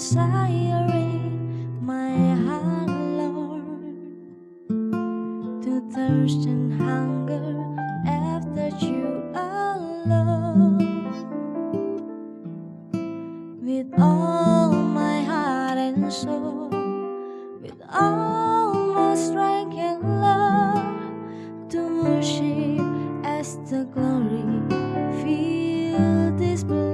desiring my heart, Lord, to thirst and hunger after you alone. With all my heart and soul, with all my strength and love, to worship as the glory fill this place.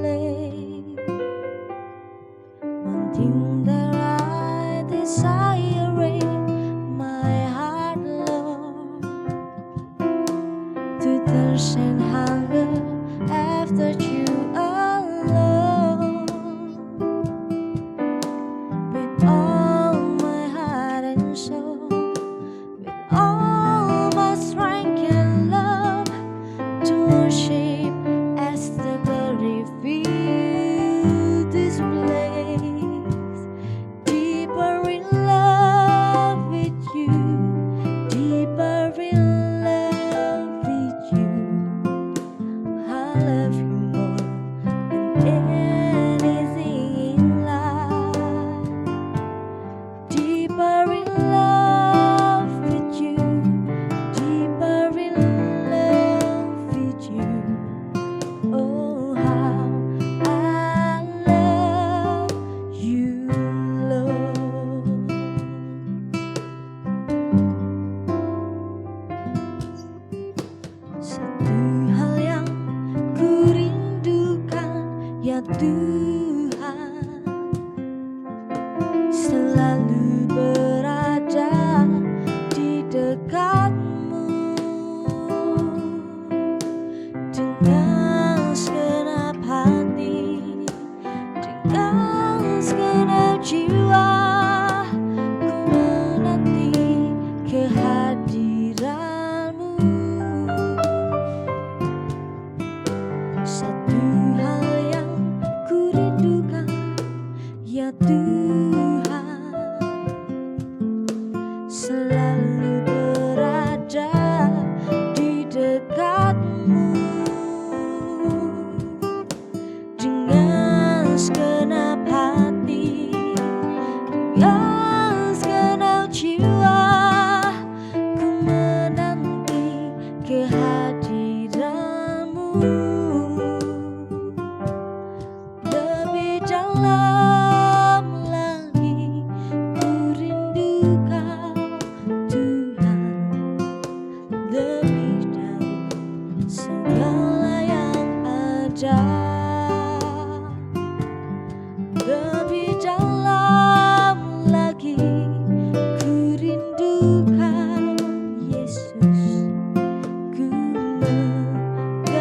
One thing that I desire in my heart, Lord, to thirst and hunger after you alone. With all my heart and soul, with all my strength and love, to worship as the glory fill this place. Deeper in love with you, deeper in love with you. I love you more than anything in life. Deeper in love with you, deeper in love with you. Oh, how I love you, Lord. Satu hal yang ku rindukan, ya Tuhan, selalu berada di dekatmu. Dengan segenap hati, dengan segenap jiwa, ku menanti kehadiranmu. Satu hal yang ku rindukan, ya Tuhan, selalu berada di dekatmu. Dengan segenap hati, dengan segenap jiwa, ku menanti kehadiranmu. Lebih dalam lagi ku rindu Kau, Tuhan, lebih dari segala yang ada. Lebih dalam lagi ku rindu Kau, Yesus, ku mengasihimu.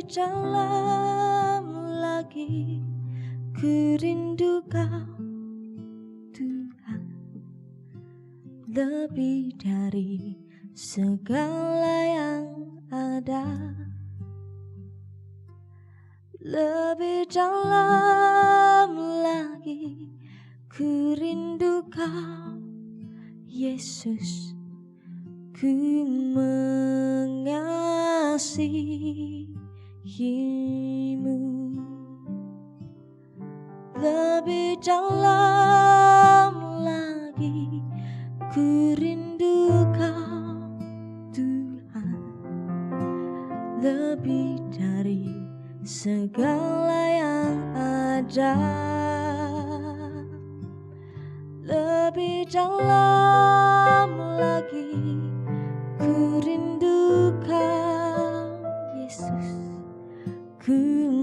dalam lagi, ku rindu Kau Tuhan, lebih dari segala yang ada. Lebih dalam lagi, ku rindu Kau Yesus, ku mengasihimu. Lebih dalam lagi, ku rindu Kau Tuhan, lebih dari segala yang ada. Lebih dalam lagi, ku rindu Kau Yesus, ku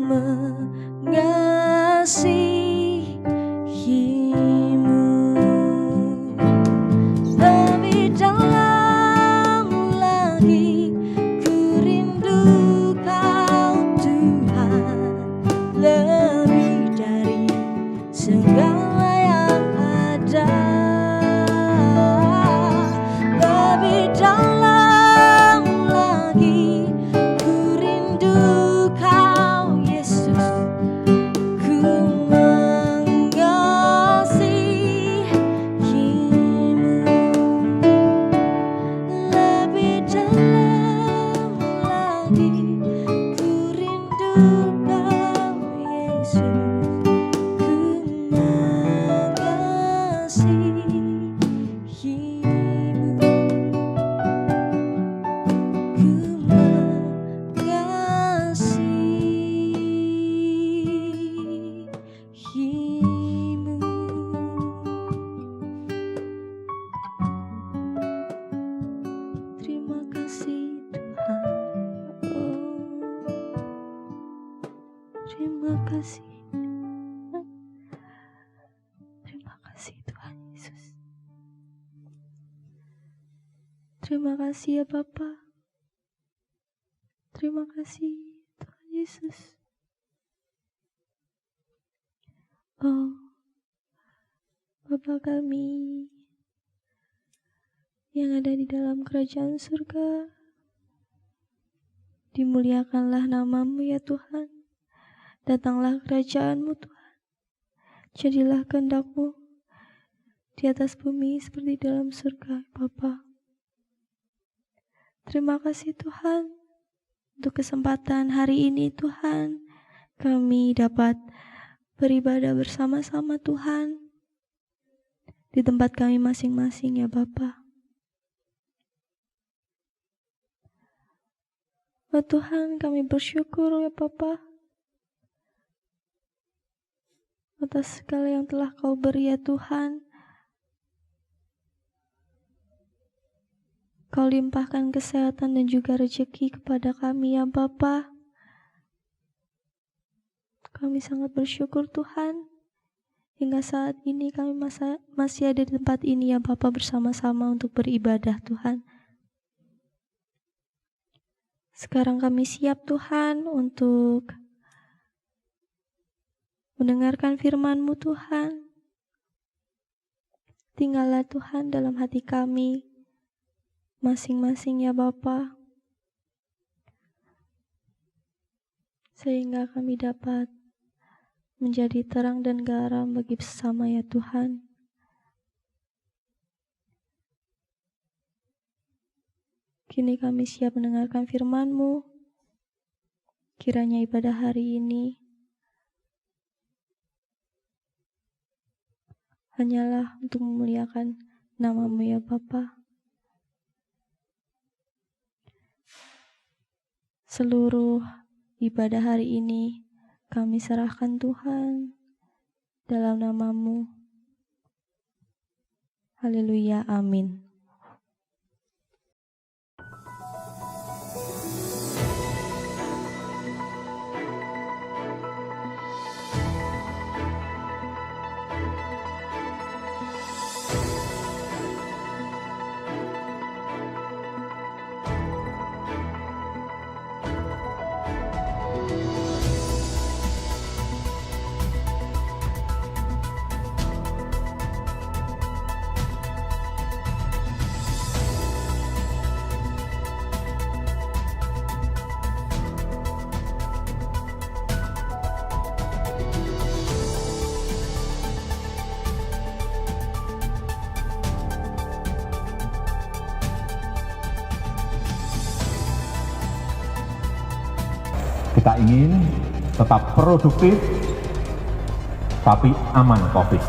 mengasihimu. Lebih dalam lagi, ku rindu Kau Tuhan, lebih dari segala yang ada. Lebih dalam lagi, ku rindu Kau Yesus, ku mengasihimu. Lebih dalam lagi, ku rindu Kau Yesus, ku mengasihimu. Ku mengasihimu. Terima kasih Tuhan. Terima kasih. Terima kasih Tuhan Yesus. Terima kasih ya Bapa. Terima kasih Tuhan Yesus. Oh, Bapa kami yang ada di dalam kerajaan surga, dimuliakanlah nama-Mu ya Tuhan. Datanglah kerajaan-Mu Tuhan. Jadilah kehendak-Mu di atas bumi seperti dalam surga, Bapa. Terima kasih Tuhan untuk kesempatan hari ini Tuhan. Kami dapat beribadah bersama-sama Tuhan di tempat kami masing-masing ya Bapa. Oh Tuhan, kami bersyukur ya Bapa atas segala yang telah Kau beri ya Tuhan. Kau limpahkan kesehatan dan juga rezeki kepada kami ya Bapa. Kami sangat bersyukur Tuhan. Hingga saat ini kami masih ada di tempat ini ya Bapa, bersama-sama untuk beribadah Tuhan. Sekarang kami siap Tuhan untuk mendengarkan firman-Mu Tuhan. Tinggallah Tuhan dalam hati kami masing-masing ya Bapa, sehingga kami dapat menjadi terang dan garam bagi sesama ya Tuhan. Kini kami siap mendengarkan firman-Mu. Kiranya ibadah hari ini hanyalah untuk memuliakan nama-Mu ya Bapa. Seluruh ibadah hari ini kami serahkan Tuhan dalam nama-Mu. Haleluya, amin. Kita ingin tetap produktif, tapi aman COVID.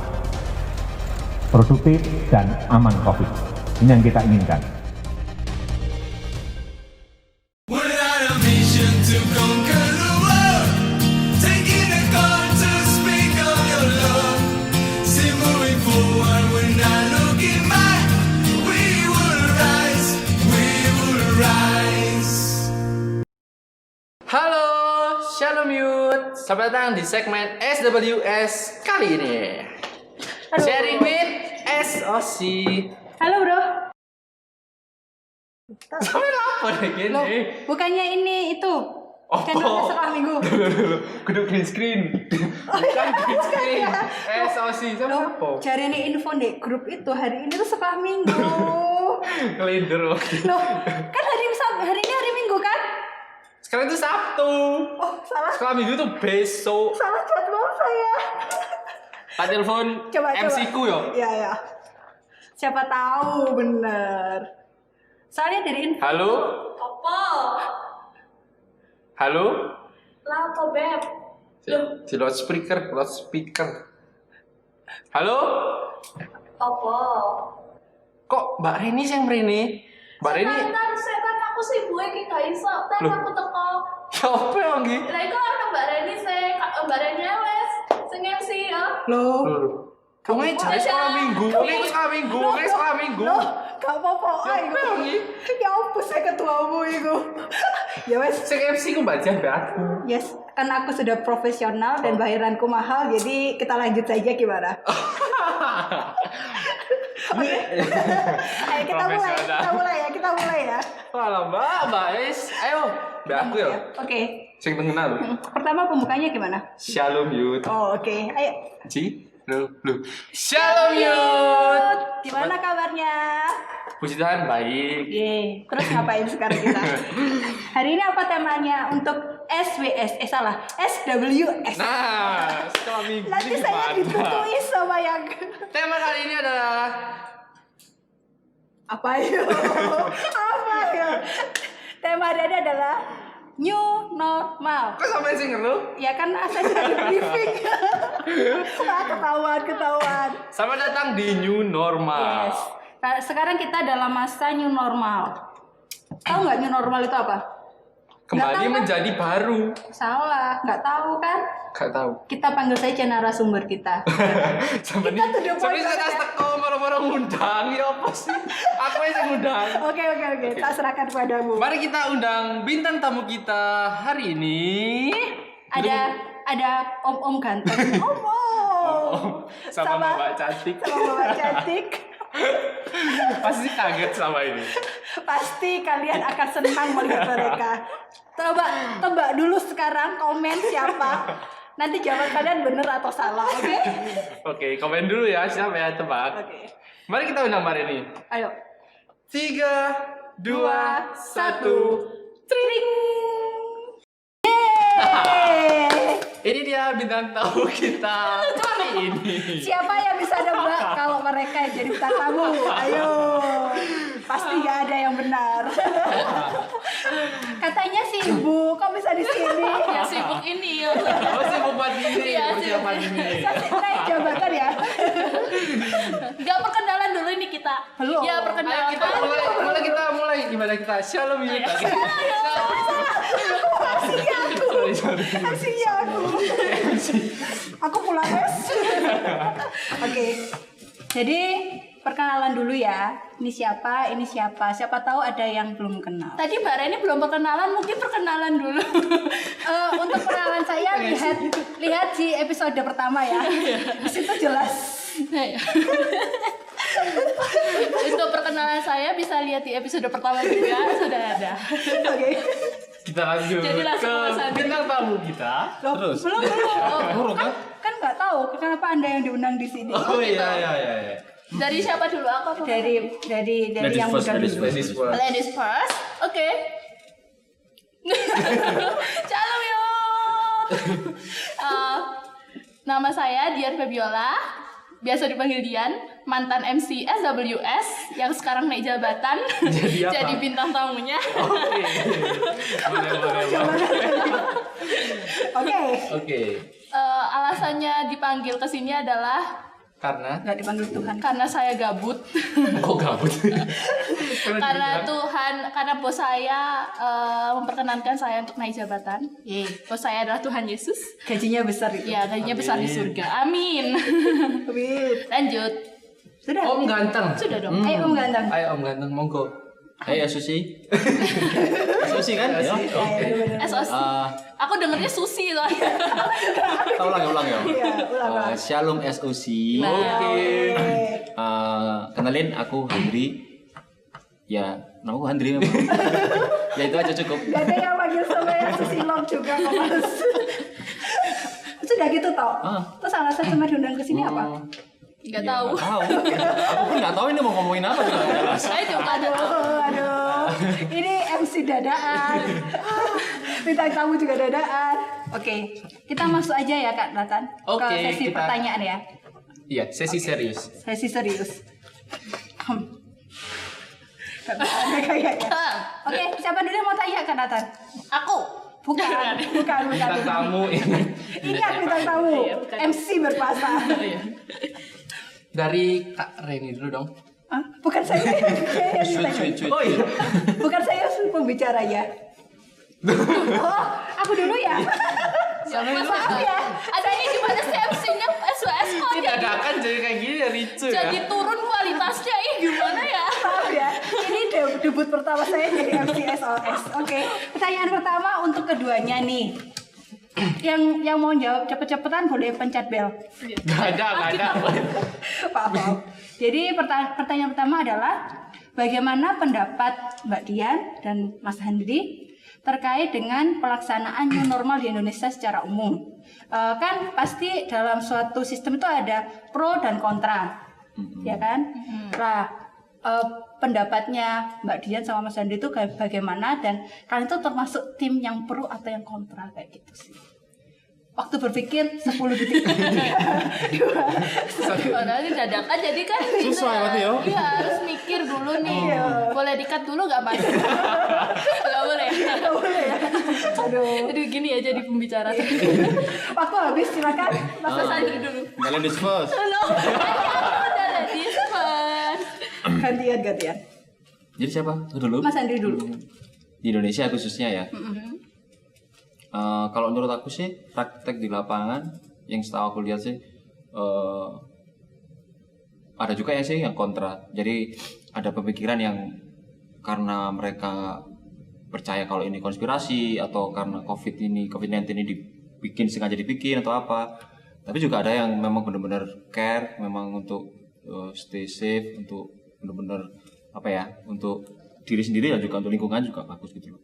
Produktif dan aman COVID. Ini yang kita inginkan. Halo, Shalom Youth. Selamat datang di segmen SWS kali ini. Sharing with SOC. Halo bro. Sampai lapor gini. Loh, bukannya ini itu channelnya sekolah minggu. Kudu green screen. Bukan green screen. SOC sama Loh, apa? cari ini info deh grup itu hari ini tuh sekolah minggu. Kelender. Loh, kan hari ini hari Minggu kan? Sekarang itu Sabtu. Oh, salah. Sekolah minggu tuh besok. Salah jadwal saya. Tak telepon Coba. MC ku yo. Iya. Siapa tahu bener. Soalnya dari info. Halo? Apa? Halo? Lah apa beb? Di loudspeaker. Halo? Apa? Kok Mbak Reni sih yang Reni? Mbak Reni? Saya kan aku sibuk iki gak iso. Tapi Loh. aku teko. Siapa yang lagi? Lah iku ana Mbak Reni Mbak Reni wes sing MC ya. Loh. Kamu ini cari sekolah minggu. Ini sekolah minggu. Loh, gak apa-apa. Siapa yang lagi? Ya ampun, saya ketuamu itu. Ya wes. Sing MC ku Mbak Jan, Mbak aku. Yes, kan aku sudah profesional dan bayaranku mahal, jadi kita lanjut saja gimana? Ayo kita mulai ya. Walah Mbak Es. Ayo, Mbak aku ya. Oke. Sing tengenal. Pertama pembukanya gimana? Shalom Youth. Oh, oke. Ayo. Lu. Shalom Youth. Gimana kabarnya? Puji Tuhan baik. Ye, terus ngapain sekarang kita? Hari ini apa temanya untuk SWS? SWS. Nah, sekolah minggu Nanti ini saya gimana? ditutui sama yang Tema kali ini adalah apa ya? Tema hari ini adalah new normal. kok sampai sing ngeluh? Ya kan saya sudah di briefing. Ketahuan. Selamat datang di New Normal. Yes. Nah, sekarang kita dalam masa new normal. Tahu nggak new normal itu apa? Kembali Nggak tahu, kan? menjadi baru. Salah, nggak tahu kan? Gak tahu. Kita panggil saja narasumber kita. Sampai Kita to the point saya banget ya. teko moro-moro ngundang ya apa sih? Aku yang ngundang. Oke. Tak serahkan padamu. Mari kita undang bintang tamu kita hari ini. Ada om ganteng. Om. Sama Mbak Cantik. Sama Mbak Cantik. Pasti kaget sama ini. Pasti kalian akan senang melihat mereka. Coba tebak dulu sekarang komen siapa. Nanti jawab kalian bener atau salah, oke? Oke, komen dulu ya siapa ya tebak. Oke. Mari kita undang Mbak ini. Ayo. 3, 2, 1. Tring. Yeay. Ini dia bintang tamu kita kali ini. Siapa yang bisa nebak kalau mereka yang jadi bintang tamu? Ayo. Pasti gak ada yang benar. Katanya sibuk, kok bisa di sini? Ya sibuk ini ya. Oh, sibuk buat ini. Iya, Persiapan ini. Naik jabatan ya? Enggak perkenalan dulu ini kita. Belum. Ya Ayo perkenalan. kita mulai gimana kita Shalom Youth. Aslinya aku. Aku pulang guys. Oke. Jadi perkenalan dulu ya. Ini siapa? Siapa tahu ada yang belum kenal. Tadi Mbak Reni belum perkenalan, mungkin perkenalan dulu. Untuk perkenalan saya lihat di episode pertama ya. Di situ jelas. Untuk perkenalan saya bisa lihat di episode pertama juga sudah ada. Oke. Kita lanjut Jadi langsung ke mas Andi. bintang tamu kita. Loh, Terus. belum. Kan nggak tahu kenapa Anda yang diundang di sini. Oh iya. Dari siapa dulu? Aku apa? Dari yang muda dulu. Ladies first. Ladies first. Oke. Shalom Youth. Nama saya Dian Febiola. Biasa dipanggil Dian, mantan MC SWS yang sekarang naik jabatan Jadi apa? jadi bintang tamunya. Oke. Boleh. Oke. Oke. Alasannya dipanggil ke sini adalah Karena Nggak dipanggil Tuhan. karena saya gabut. kok gabut? Karena bos saya memperkenankan saya untuk naik jabatan. Bos saya adalah Tuhan Yesus. Gajinya besar itu. Ya, gajinya besar di surga. Amin. Amin. Lanjut. Sudah. Om ganteng. Sudah dong. Ayo Om Ganteng. Ayo Om ganteng, monggo. Ayo Susi. Susi kan? Susi. Ya. Oke. SOS. Aku dengernya Susi soalnya. Kita ulang ya. Iya, ulang. Shalom SUC. Oke. Kenalin aku Handri. Ya, nama aku Handri memang. Ya itu aja cukup. Gak ada yang panggil saya Susilom juga kok Mas. Sudah gitu toh. Terus alasan sama diundang ke sini apa? Nggak Ya, tahu. nggak tahu. Aku pun nggak tahu ini mau ngomongin apa juga nggak jelas. Saya juga ada tahu. Aduh. Ini MC dadaan. Bintang tamu juga dadaan. Oke, kita masuk aja ya Kak Nathan Oke, ke sesi kita- pertanyaan ya. Iya, sesi serius. Sesi serius. Gak ada kayaknya. Oke, siapa dulu yang mau tanya Kak Nathan? Aku. Bukan. Bintang tamu ini. Ingat bintang tamu. Iya, bukan. MC berkuasa. Dari Kak Reni dulu dong. Hah? Bukan saya. Saya yang ditanya. Oh iya. Bukan saya pembicara ya. Oh, aku dulu ya. Maaf ya. Ada ini gimana sih MC-nya SOS kok Ini dadakan jadi kayak gini ya ricu ya. jadi turun kualitasnya gimana ya? Maaf ya. Ini debut pertama saya jadi MC SOS. Oke. Pertanyaan pertama untuk keduanya nih. Yang mau jawab cepet-cepetan boleh pencet bel. Gak ada. Maaf. Jadi pertanyaan pertama adalah bagaimana pendapat Mbak Dian dan Mas Handri terkait dengan pelaksanaan new normal di Indonesia secara umum? Kan pasti dalam suatu sistem itu ada pro dan kontra, ya kan? Nah, pendapatnya Mbak Dian sama Mas Handri itu bagaimana, dan kalian itu termasuk tim yang pro atau yang kontra kayak gitu sih? Waktu berpikir 10 detik. Padahal ini dadakan jadi kan gitu Susah ya, berarti ya? Iya, harus mikir dulu nih. Boleh di-cut dulu gak Mas? Gak boleh. Nggak boleh ya. Aduh. Jadi gini ya jadi pembicara. Waktu habis, silakan Mas Sandri dulu. Kalian discuss. Halo. Udah ready Mas. Gantian. Jadi siapa? Aku dulu. Mas Handri dulu. Di Indonesia khususnya ya. Kalau menurut aku sih praktek di lapangan yang setahu aku lihat sih ada juga ya sih yang kontra. Jadi ada pemikiran yang karena mereka percaya kalau ini konspirasi atau karena COVID-19 ini sengaja dibikin atau apa. Tapi juga ada yang memang benar-benar care, memang untuk stay safe, untuk benar-benar untuk diri sendiri dan juga untuk lingkungan juga bagus gitu loh.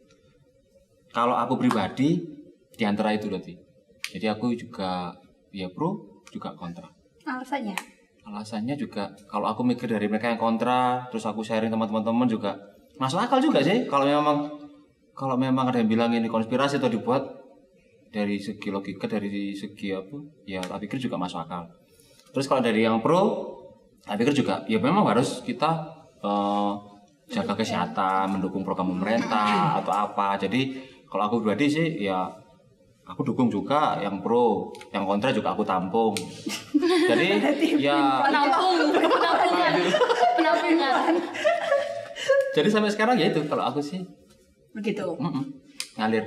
Kalau aku pribadi di antara itu berarti. Jadi aku juga ya pro juga kontra. Alasannya? Alasannya juga kalau aku mikir dari mereka yang kontra, terus aku sharing teman-teman juga masuk akal juga sih. Kalau memang ada yang bilang ini konspirasi atau dibuat dari segi logika, dari segi apa, ya tak pikir juga masuk akal. Terus kalau dari yang pro, tak pikir juga ya memang harus kita jaga kesehatan, mendukung program pemerintah atau apa. Jadi kalau aku pribadi sih ya aku dukung juga yang pro, yang kontra juga aku tampung. Jadi ya penampungan. jadi sampai sekarang ya itu kalau aku sih Begitu. ngalir.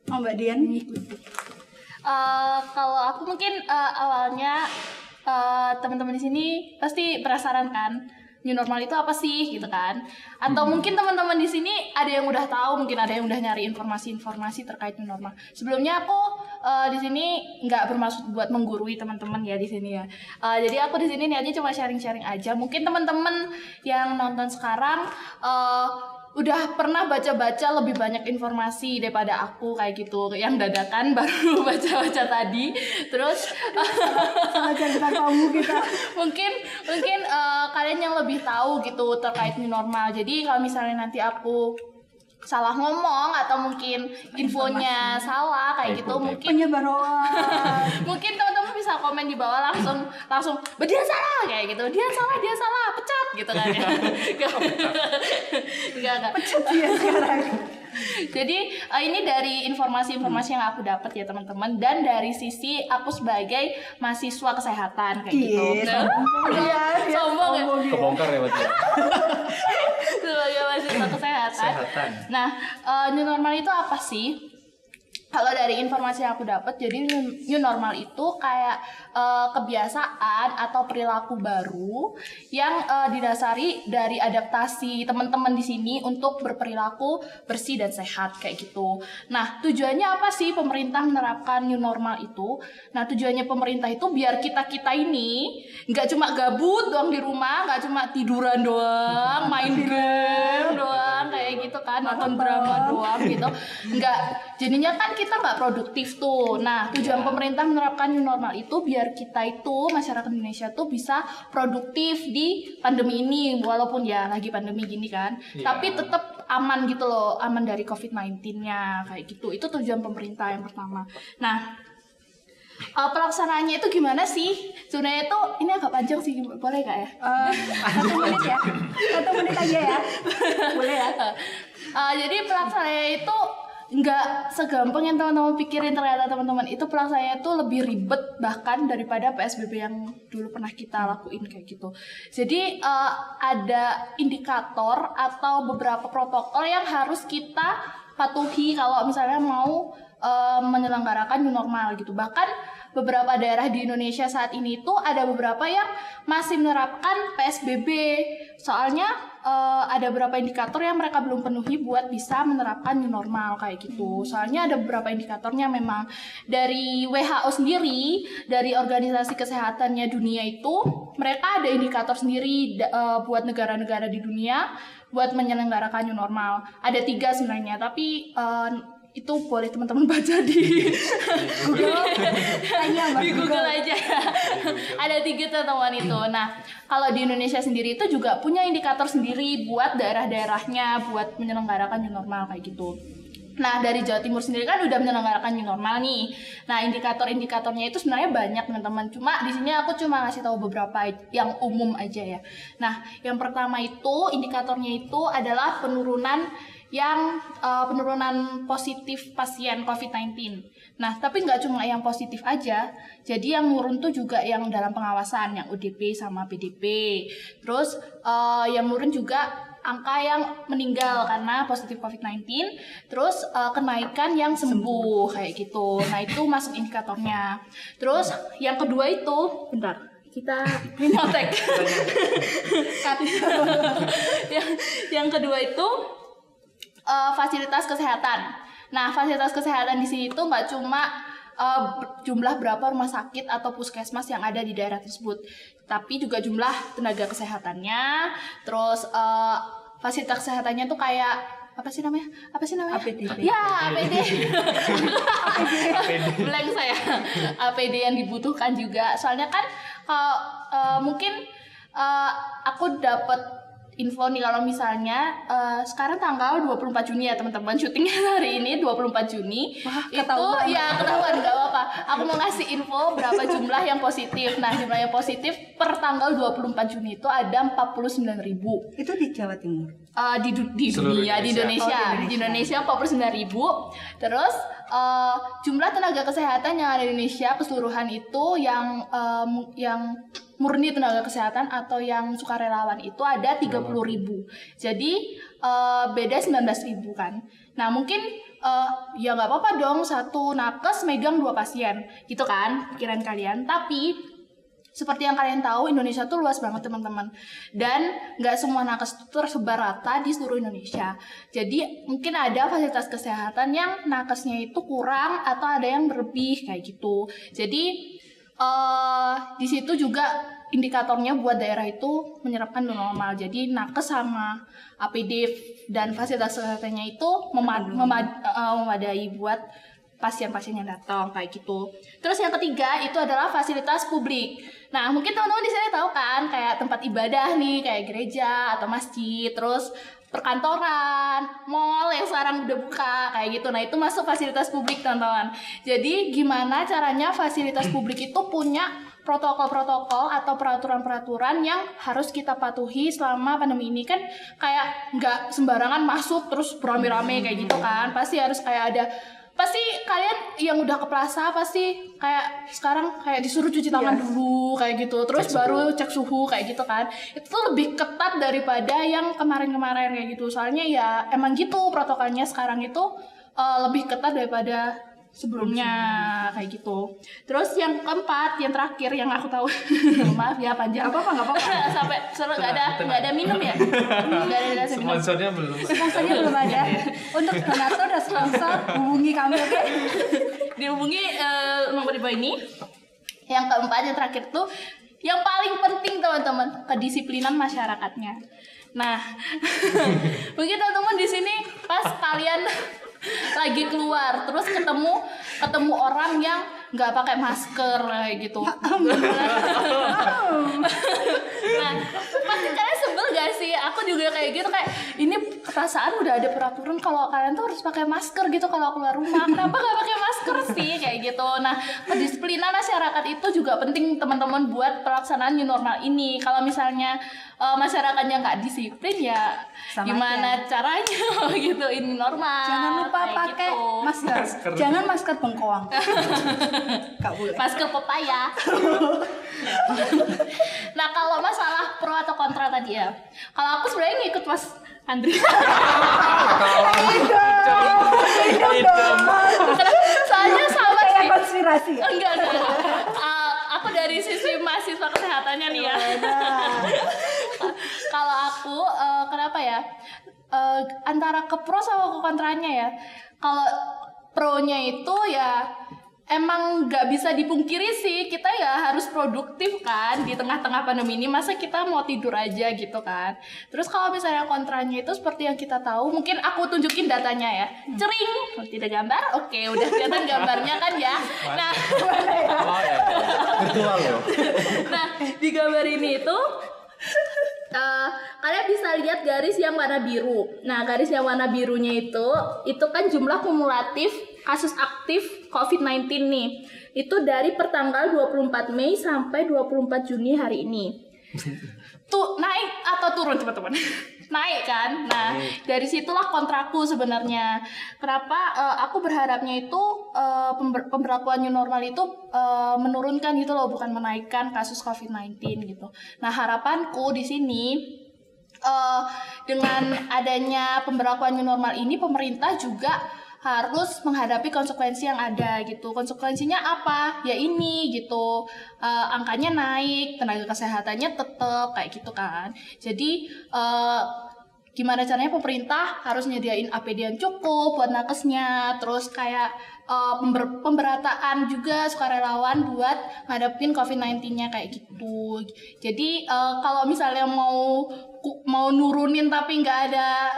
Oh Mbak Dian. Kalau aku mungkin awalnya teman-teman di sini pasti penasaran kan new normal itu apa sih gitu kan, atau mungkin teman-teman di sini ada yang udah tahu, mungkin ada yang udah nyari informasi terkait new normal. Sebelumnya aku di sini nggak bermaksud buat menggurui teman-teman ya di sini ya. Jadi aku di sini niatnya cuma sharing-sharing aja. Mungkin teman-teman yang nonton sekarang udah pernah baca-baca lebih banyak informasi daripada aku kayak gitu, yang dadakan baru baca-baca tadi. Terus mungkin kalian yang lebih tahu gitu terkait new normal. Jadi kalau misalnya nanti aku salah ngomong atau mungkin infonya salah kayak gitu, mungkin Penyebar hoax. mungkin teman-teman bisa komen di bawah langsung Dian salah kayak gitu, Dian salah pecat gitu kan ya. Enggak. Pecat dia sekarang. Jadi ini dari informasi-informasi yang aku dapat ya teman-teman, dan dari sisi aku sebagai mahasiswa kesehatan kayak gitu. Sombong ya. Kebongkar ya berarti. Sebagai mahasiswa kesehatan. Nah, new normal itu apa sih? Kalau dari informasi yang aku dapat, jadi new normal itu kayak kebiasaan atau perilaku baru yang didasari dari adaptasi teman-teman di sini untuk berperilaku bersih dan sehat kayak gitu. Nah, tujuannya apa sih pemerintah menerapkan new normal itu? Nah, tujuannya pemerintah itu biar kita ini nggak cuma gabut doang di rumah, nggak cuma tiduran doang, main game doang kayak gitu kan, nonton drama doang gitu. Nggak, jadinya kan kita nggak produktif tuh. Nah, tujuan pemerintah menerapkan new normal itu biar kita itu, masyarakat Indonesia tuh bisa produktif di pandemi ini, walaupun ya lagi pandemi gini kan, tapi tetap aman gitu loh, aman dari COVID-19-nya kayak gitu. Itu tujuan pemerintah yang pertama. Nah, pelaksanaannya itu gimana sih? Sebenarnya itu ini agak panjang sih, boleh gak ya? 1 menit ya, 1 menit aja ya, boleh ya. Jadi pelaksanaannya itu nggak segampang yang teman-teman pikirin. Ternyata teman-teman, itu pelaksanaannya itu lebih ribet bahkan daripada PSBB yang dulu pernah kita lakuin kayak gitu. Jadi ada indikator atau beberapa protokol yang harus kita patuhi kalau misalnya mau menyelenggarakan new normal gitu. Bahkan beberapa daerah di Indonesia saat ini tuh ada beberapa yang masih menerapkan PSBB. Soalnya ada beberapa indikator yang mereka belum penuhi buat bisa menerapkan new normal kayak gitu. Soalnya ada beberapa indikatornya memang dari WHO sendiri, dari Organisasi Kesehatannya Dunia itu, mereka ada indikator sendiri buat negara-negara di dunia buat menyelenggarakan new normal. Ada 3 sebenarnya, tapi itu boleh teman-teman baca di Google. Di Google aja. Ada 3 teman-teman itu. Nah, kalau di Indonesia sendiri itu juga punya indikator sendiri buat daerah-daerahnya buat menyelenggarakan new normal kayak gitu. Nah, dari Jawa Timur sendiri kan udah menyelenggarakan new normal nih. Nah, indikator-indikatornya itu sebenarnya banyak teman-teman. Cuma di sini aku cuma ngasih tahu beberapa yang umum aja ya. Nah, yang pertama itu indikatornya itu adalah penurunan positif pasien COVID-19. Nah, tapi nggak cuma yang positif aja. Jadi yang nurun tuh juga yang dalam pengawasan, yang ODP sama PDP. Terus yang nurun juga angka yang meninggal karena positif COVID-19. Terus kenaikan yang sembuh kayak gitu. Nah, itu masuk indikatornya. Terus yang kedua itu, bentar, kita minotek. yang kedua itu fasilitas kesehatan. Nah, fasilitas kesehatan di sini tuh nggak cuma jumlah berapa rumah sakit atau puskesmas yang ada di daerah tersebut, tapi juga jumlah tenaga kesehatannya. Terus fasilitas kesehatannya tuh kayak apa sih namanya? APD. Ya, APD. Blank saya. APD yang dibutuhkan juga. Soalnya kan mungkin aku dapat info nih kalau misalnya sekarang tanggal 24 Juni ya teman-teman, syutingnya hari ini 24 Juni. Wah, ketahuan. Itu ya ketahuan, nggak apa-apa. Aku mau ngasih info berapa jumlah yang positif. Nah, jumlah yang positif per tanggal 24 Juni itu ada 49.000. Itu di Jawa Timur. Di dunia, di Indonesia. Di Indonesia 49.000. Terus jumlah tenaga kesehatan yang ada di Indonesia keseluruhan itu yang murni tenaga kesehatan atau yang sukarelawan itu ada 30.000. Jadi beda 19.000 kan. Nah, mungkin ya nggak apa-apa dong satu nakes megang 2 pasien gitu kan pikiran kalian. Tapi seperti yang kalian tahu, Indonesia tuh luas banget teman-teman, dan nggak semua nakes itu tersebar rata di seluruh Indonesia. Jadi mungkin ada fasilitas kesehatan yang nakesnya itu kurang atau ada yang berlebih kayak gitu. Jadi di situ juga indikatornya buat daerah itu menyerapkan normal. Jadi nakes sama APD dan fasilitas kesehatannya itu memadai buat pasien-pasien yang datang kayak gitu. Terus yang ketiga itu adalah fasilitas publik. Nah, mungkin teman-teman di sini tahu kan kayak tempat ibadah nih, kayak gereja atau masjid, terus perkantoran, mall yang sekarang udah buka kayak gitu. Nah, itu masuk fasilitas publik teman-teman. Jadi gimana caranya fasilitas publik itu punya protokol-protokol atau peraturan-peraturan yang harus kita patuhi selama pandemi ini. Kan kayak nggak sembarangan masuk terus beramai-ramai kayak gitu kan. Pasti harus kayak ada, pasti kalian yang udah ke plaza pasti kayak sekarang kayak disuruh cuci tangan dulu kayak gitu, terus baru cek suhu kayak gitu kan. Itu tuh lebih ketat daripada yang kemarin-kemarin kayak gitu. Soalnya ya emang gitu protokolnya sekarang itu lebih ketat daripada sebelumnya kayak gitu. Terus yang keempat, yang terakhir yang aku tahu, maaf ya panjang. Nggak apa-apa. Sampai nggak ada minum ya? Nggak ada minum. Sponsornya belum ada. Untuk donatur dan sponsor hubungi kami, oke? Dihubungi nomor di bawah ini. Yang keempat, yang terakhir tuh yang paling penting teman-teman, kedisiplinan masyarakatnya. Nah, mungkin teman-teman di sini pas kalian lagi keluar terus ketemu orang yang nggak pakai masker kayak gitu. Nah, pasti kalian sebel gak sih? Aku juga kayak gitu, kayak ini perasaan udah ada peraturan kalau kalian tuh harus pakai masker gitu kalau keluar rumah. Kenapa nggak pakai masker sih kayak gitu? Nah, kedisiplinan masyarakat itu juga penting teman-teman buat pelaksanaan new normal ini. Kalau misalnya masyarakatnya nggak disiplin ya Sama gimana caranya gitu ini normal. Jangan lupa kayak pakai gitu. masker. Jangan masker bengkoang. Gak boleh. Masker pepaya. Nah, kalau masalah pro atau kontra tadi ya, kalau aku sebenarnya ngikut Mas Andri. Soalnya sama sih. Konspirasi. Enggak. Aku dari sisi mahasiswa kesehatannya nih ya. Kalau aku kenapa ya? Antara ke pro sama ke kontranya ya. Kalau pro-nya itu ya emang nggak bisa dipungkiri sih, kita ya harus produktif kan di tengah-tengah pandemi ini. Masa kita mau tidur aja gitu kan. Terus kalau misalnya kontranya itu seperti yang kita tahu, mungkin aku tunjukin datanya ya. Cering, tidak gambar, oke udah kelihatan gambarnya kan ya. Nah, Virtual loh. nah di gambar ini itu kalian bisa lihat garis yang warna biru. Nah, garis yang warna birunya itu kan jumlah kumulatif kasus aktif COVID-19 nih. Itu dari pertanggal 24 Mei sampai 24 Juni hari ini. Tuh naik atau turun teman-teman? Naik kan? Nah, dari situlah kontraku sebenarnya. Kenapa aku berharapnya itu pemberlakuan new normal itu menurunkan gitu loh, bukan menaikkan kasus COVID-19 gitu. Nah, harapanku di sini dengan adanya pemberlakuan new normal ini, pemerintah juga harus menghadapi konsekuensi yang ada gitu. Konsekuensinya apa? Ya ini gitu. Angkanya naik, tenaga kesehatannya tetap kayak gitu kan. Jadi gimana caranya pemerintah harus nyediain APD yang cukup buat nakesnya, terus kayak pemberataan juga sukarelawan buat ngadepin COVID-19-nya kayak gitu. Jadi kalau misalnya mau nurunin tapi nggak ada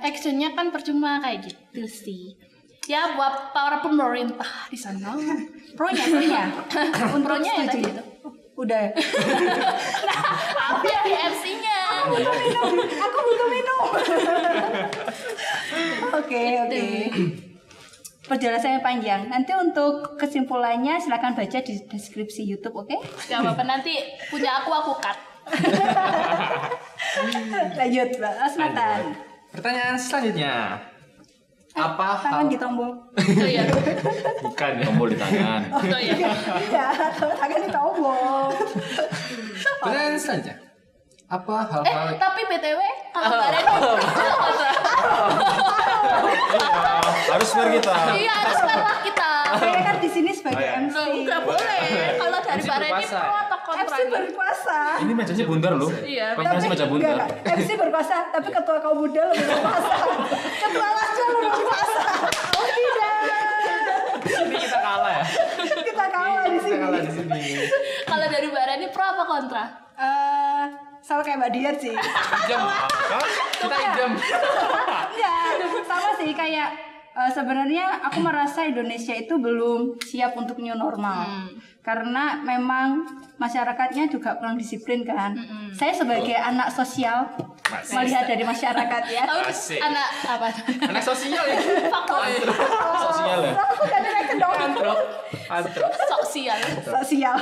actionnya kan percuma kayak gitu sih. Ya buat para pemerintah di sana. Pronya. Pronya ya tadi itu. Udah. Apa ya MC-nya? Aku butuh minum. Oke. Penjelasannya panjang. Nanti untuk kesimpulannya silakan baca di deskripsi YouTube, oke? Gak apa-apa, nanti punya aku cut. Lanjut, Mbak Asmatan. Pertanyaan selanjutnya. Apa Tangan hal... di tombol. Oh iya. Bukan ya. Tombol di tangan. Oh iya. Iya, tangan di tombol. Pertanyaan selanjutnya. Apa hal-hal... Tapi BTW kalau Mbak Reni Harus fair kita. iya harus lah kita. Saya kan di sini sebagai MC. Enggak boleh. Kalau dari MC Mbak Reni berkuasa. pro atau kontra MC nih? berkuasa. Ini mejanya bundar loh. Iya. Konferensi meja bundar. enggak. MC berkuasa, tapi ketua kaum muda lebih berkuasa. Ketua Lasja lebih berkuasa. Oh tidak. Ini kita kalah ya? Kita kalah di Kita sini. kalah di sini. Kalau dari Mbak Reni pro apa kontra? Sama kayak Mbak Dian sih. Jam. Kita jam. Enggak, sama sih kayak sebenarnya aku merasa Indonesia itu belum siap untuk new normal. Karena memang masyarakatnya juga kurang disiplin kan. Saya sebagai anak sosial melihat dari masyarakat ya. Asik. Anak apa? Anak sosial ya. Sosial ya. Bukan direktur dong. Antrop. Sosial. Sosial.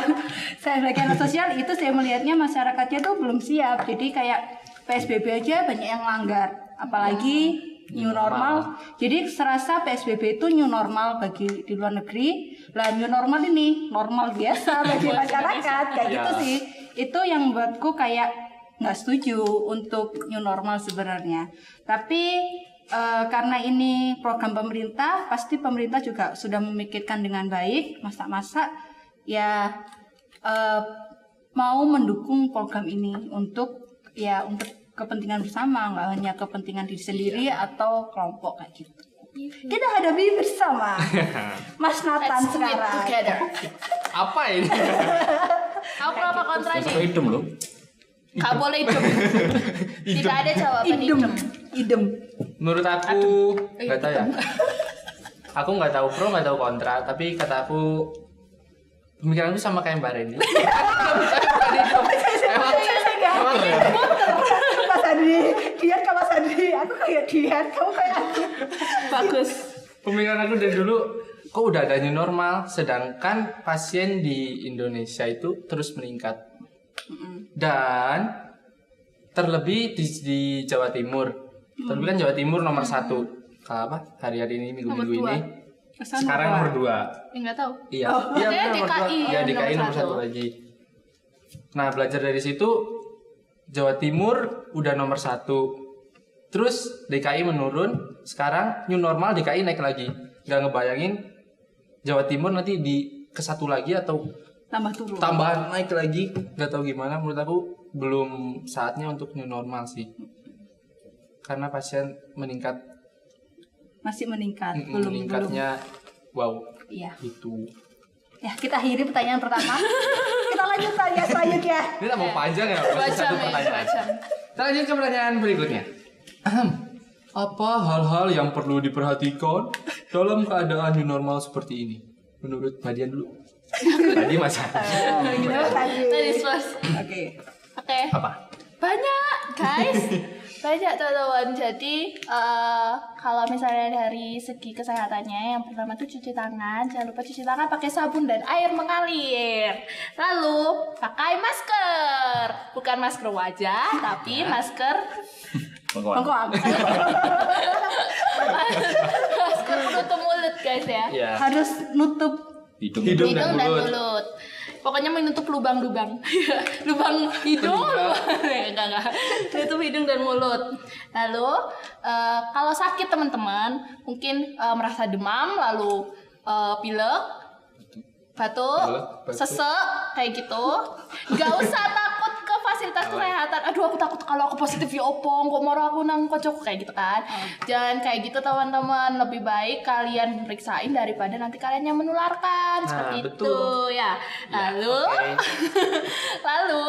Saya sebagai anak sosial itu saya melihatnya masyarakatnya tuh belum siap. Jadi kayak PSBB aja banyak yang langgar, apalagi new normal. Jadi serasa PSBB itu new normal bagi di luar negeri. Lah new normal ini normal biasa bagi masyarakat kayak gitu sih. Itu yang buatku kayak nggak setuju untuk new normal sebenarnya. Tapi karena ini program pemerintah, pasti pemerintah juga sudah memikirkan dengan baik, masa-masa ya mau mendukung program ini untuk kepentingan bersama, nggak hanya kepentingan diri sendiri atau kelompok kayak gitu. Kita hadapi bersama, Mas Nathan Let's do it sekarang. together. Apa ini? Aku apa kontra Sampai nih? hidung loh. Gak boleh idem. Tidak ada jawaban idem. Idem. Menurut aku nggak tahu ya. Aku nggak tahu pro nggak tahu kontra, tapi kata aku pemikiranku sama kayak Mbak Reni. Emang ya? Mas Andri, Dian ke Mas Andri, aku kayak Dian, kamu kayak aku. Bagus. Pemikiran aku dari dulu, kok udah ada new normal, sedangkan pasien di Indonesia itu terus meningkat. Dan terlebih di Jawa Timur. Terlebih kan Jawa Timur nomor 1. Hari-hari ini, minggu-minggu Nomor 2. ini. Sekarang nomor 2. Enggak tahu. Iya. Maksudnya benar, nomor DKI 2. Iya, yang DKI nomor nomor 1 lagi. Nah, belajar dari situ Jawa Timur udah nomor 1. Terus DKI menurun, sekarang new normal DKI naik lagi. Gak ngebayangin Jawa Timur nanti ke 1 lagi atau Tambah turun. tambahan naik lagi, gak tahu gimana. Menurut aku belum saatnya untuk new normal sih, karena pasien meningkat. Masih meningkat, belum. Meningkatnya wow. Iya. Itu Ya, kita akhiri pertanyaan pertama. Kita lanjut tanya selanjutnya. ini tak mau panjang ya, masih satu pertanyaan. Kita lanjut ke pertanyaan berikutnya. Apa hal-hal yang perlu diperhatikan dalam keadaan new normal seperti ini menurut Mbak Dian dulu? Tadi masa Tadi first. Oke. Oke. apa? Banyak guys. Banyak teman-teman. Jadi kalau misalnya dari segi kesehatannya, yang pertama tuh cuci tangan. Jangan lupa cuci tangan pakai sabun dan air mengalir. Lalu pakai masker, bukan masker wajah, tapi masker Bengkoang. masker penutup mulut guys ya. Ya. Harus nutup Hidung. Hidung dan Hidung dan mulut. mulut. Pokoknya menutup lubang-lubang. Lubang hidung. Enggak. Tutup hidung dan mulut. Lalu kalau sakit teman-teman, mungkin merasa demam, lalu pilek, batuk, sesek kayak gitu. Gak usah takut ke fasilitas kesehatan. Aduh, aku takut kalau aku positif ya opong, kok marah aku nang kocok kayak gitu kan. Jangan kayak gitu teman-teman. Lebih baik kalian periksain daripada nanti kalian yang menularkan. Seperti betul. itu ya. Lalu oke. lalu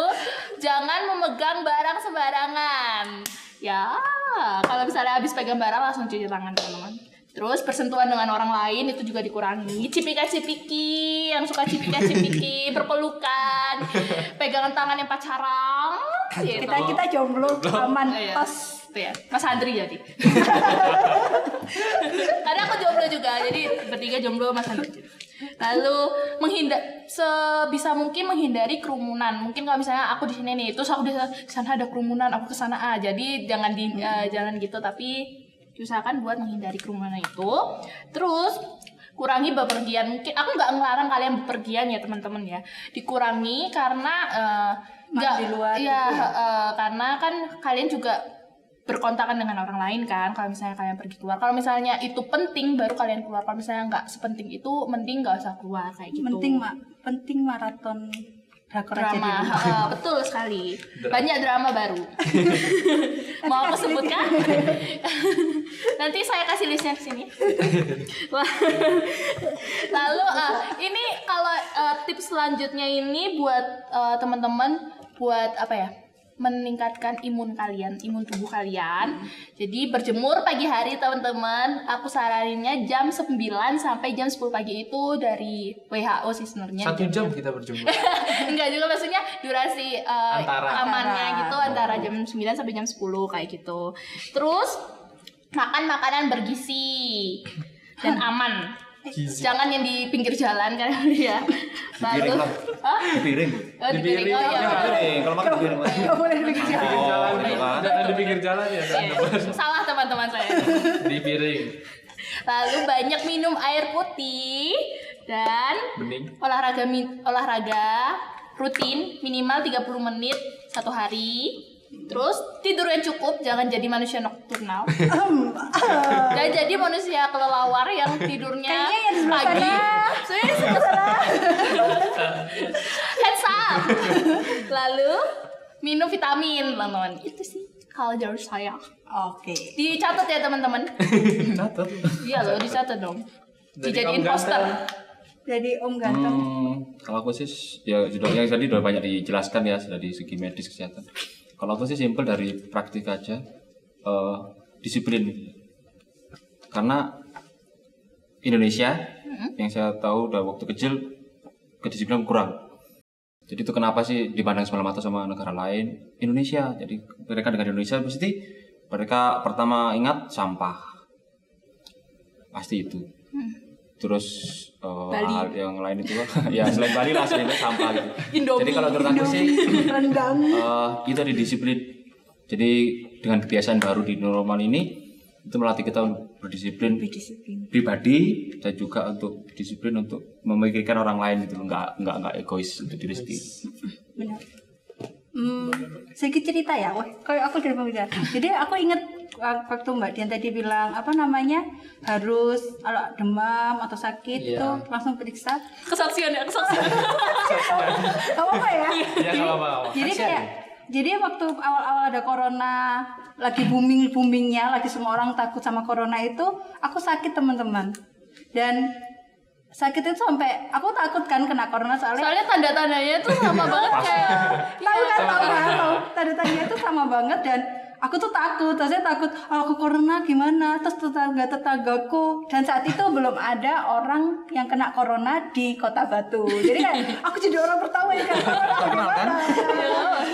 jangan memegang barang sembarangan. Ya, kalau misalnya habis pegang barang langsung cuci tangan teman-teman. Terus bersentuhan dengan orang lain itu juga dikurangi. Cipika-cipiki, yang suka cipika-cipiki, berpelukan, pegangan tangan yang pacaran. Gitu. kita jomblo aman Iya. tos. Itu ya, Mas Andri jadi. Karena aku jomblo juga, jadi bertiga jomblo Mas Andri. Lalu sebisa mungkin menghindari kerumunan. Mungkin kalau misalnya aku di sini nih, terus aku di sana ada kerumunan, aku ke sana jadi jangan jangan gitu, tapi usahakan buat menghindari kerumunan itu. Terus kurangi bepergian. Mungkin aku nggak ngelarang kalian bepergian ya teman-teman ya. Dikurangi karena nggak di luar ya, gitu karena kan kalian juga berkontakan dengan orang lain kan. Kalau misalnya kalian pergi keluar, kalau misalnya itu penting baru kalian keluar. Kalau misalnya nggak sepenting itu, mending nggak usah keluar kayak gitu. Penting maraton drakor aja di Drama, rumah. betul sekali. Banyak drama baru. Mau aku sebutkan? Nanti saya kasih listnya ke sini. Lalu ini kalau tips selanjutnya ini buat teman-teman buat apa ya? meningkatkan imun kalian, imun tubuh kalian. Jadi berjemur pagi hari teman-teman. Aku saraninnya jam 9 sampai jam 10 pagi itu dari WHO sih sebenarnya. 1 jam kita berjemur. Enggak juga, maksudnya durasi amannya gitu antara jam 9 sampai jam 10 kayak gitu. Terus makan makanan bergizi dan aman. Jangan yang di pinggir jalan kan ya. Lalu Di piring. di piring. Oh iya. Di piring. Kalau makan di piring. Nggak boleh di pinggir jalan. Jangan di pinggir jalan ya. Salah teman-teman saya. Di piring. Lalu banyak minum air putih dan Bening. olahraga rutin minimal 30 menit satu hari. Terus tidur yang cukup, jangan jadi manusia nokturnal. Dan jadi manusia kelelawar yang tidurnya Kayaknya yang di sebelah pagi. sana. Saya sebelah sana. Heads up. Lalu minum vitamin, teman-teman. Itu sih kalau dari saya. Oke. Dicatat ya teman-teman. Catat. Iya loh, dicatat dong. Jadi Dijadiin kamu poster. Jadi Om ganteng. Kalau aku sih ya yang tadi udah banyak dijelaskan ya dari segi medis kesehatan. Kalau aku sih simpel dari praktik aja, disiplin. Karena Indonesia yang saya tahu udah waktu kecil kedisiplinan kurang. Jadi itu kenapa sih dipandang sebelah mata sama negara lain? Indonesia. Jadi mereka dengan Indonesia pasti mereka pertama ingat sampah. Pasti itu. Terus hal yang lain itu ya selain Bali lah selain itu sampah gitu. Jadi kalau menurut aku sih Rendang. itu ada disiplin. Jadi dengan kebiasaan baru di normal ini itu melatih kita untuk berdisiplin pribadi dan juga untuk disiplin untuk memikirkan orang lain gitu, nggak egois untuk diri sendiri. Benar. Sedikit cerita ya, wah, kayak aku dari pembicara. Jadi aku ingat waktu Mbak Dian tadi bilang apa namanya harus kalau demam atau sakit itu langsung periksa. Kesaksian ya, kesaksian. Gak apa ya? Iya, nggak apa-apa. Jadi waktu awal-awal ada corona, lagi boomingnya, lagi semua orang takut sama corona itu, aku sakit teman-teman. Dan sakit itu sampai aku takut kan kena corona Soalnya tanda-tandanya tuh sama banget kayak tahu tanda-tandanya itu sama banget dan aku tuh takut, saya takut aku corona gimana, terus tetanggaku dan saat itu belum ada orang yang kena corona di Kota Batu, jadi kayak aku jadi orang pertama yang kena corona gimana,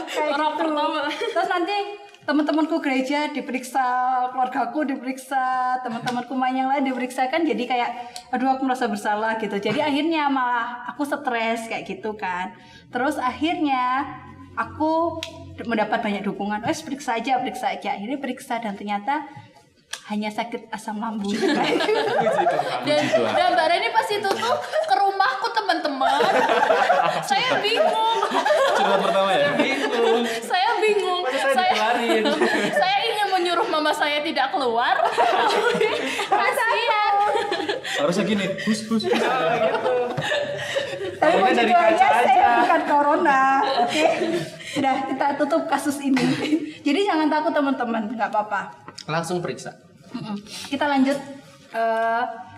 kayak orang gitu. pertama. Terus nanti teman-temanku gereja diperiksa, keluargaku diperiksa, teman-temanku main yang lain diperiksa kan, jadi kayak aduh aku merasa bersalah gitu, jadi akhirnya malah aku stres kayak gitu kan. Terus akhirnya aku mendapat banyak dukungan, periksa aja, akhirnya periksa dan ternyata hanya sakit asam lambung. dan Mbak Reni pas itu tuh ke rumahku teman-teman. Saya bingung. Cerita pertama ya. Saya bingung. Saya ingin menyuruh mama saya tidak keluar. Kasihan. Harusnya gini, hus. Tapi Tahunya dari motivasinya kaca saya aja. bukan corona, oke? Sudah kita tutup kasus ini. Jadi jangan takut teman-teman, nggak apa-apa. Langsung periksa. Kita lanjut.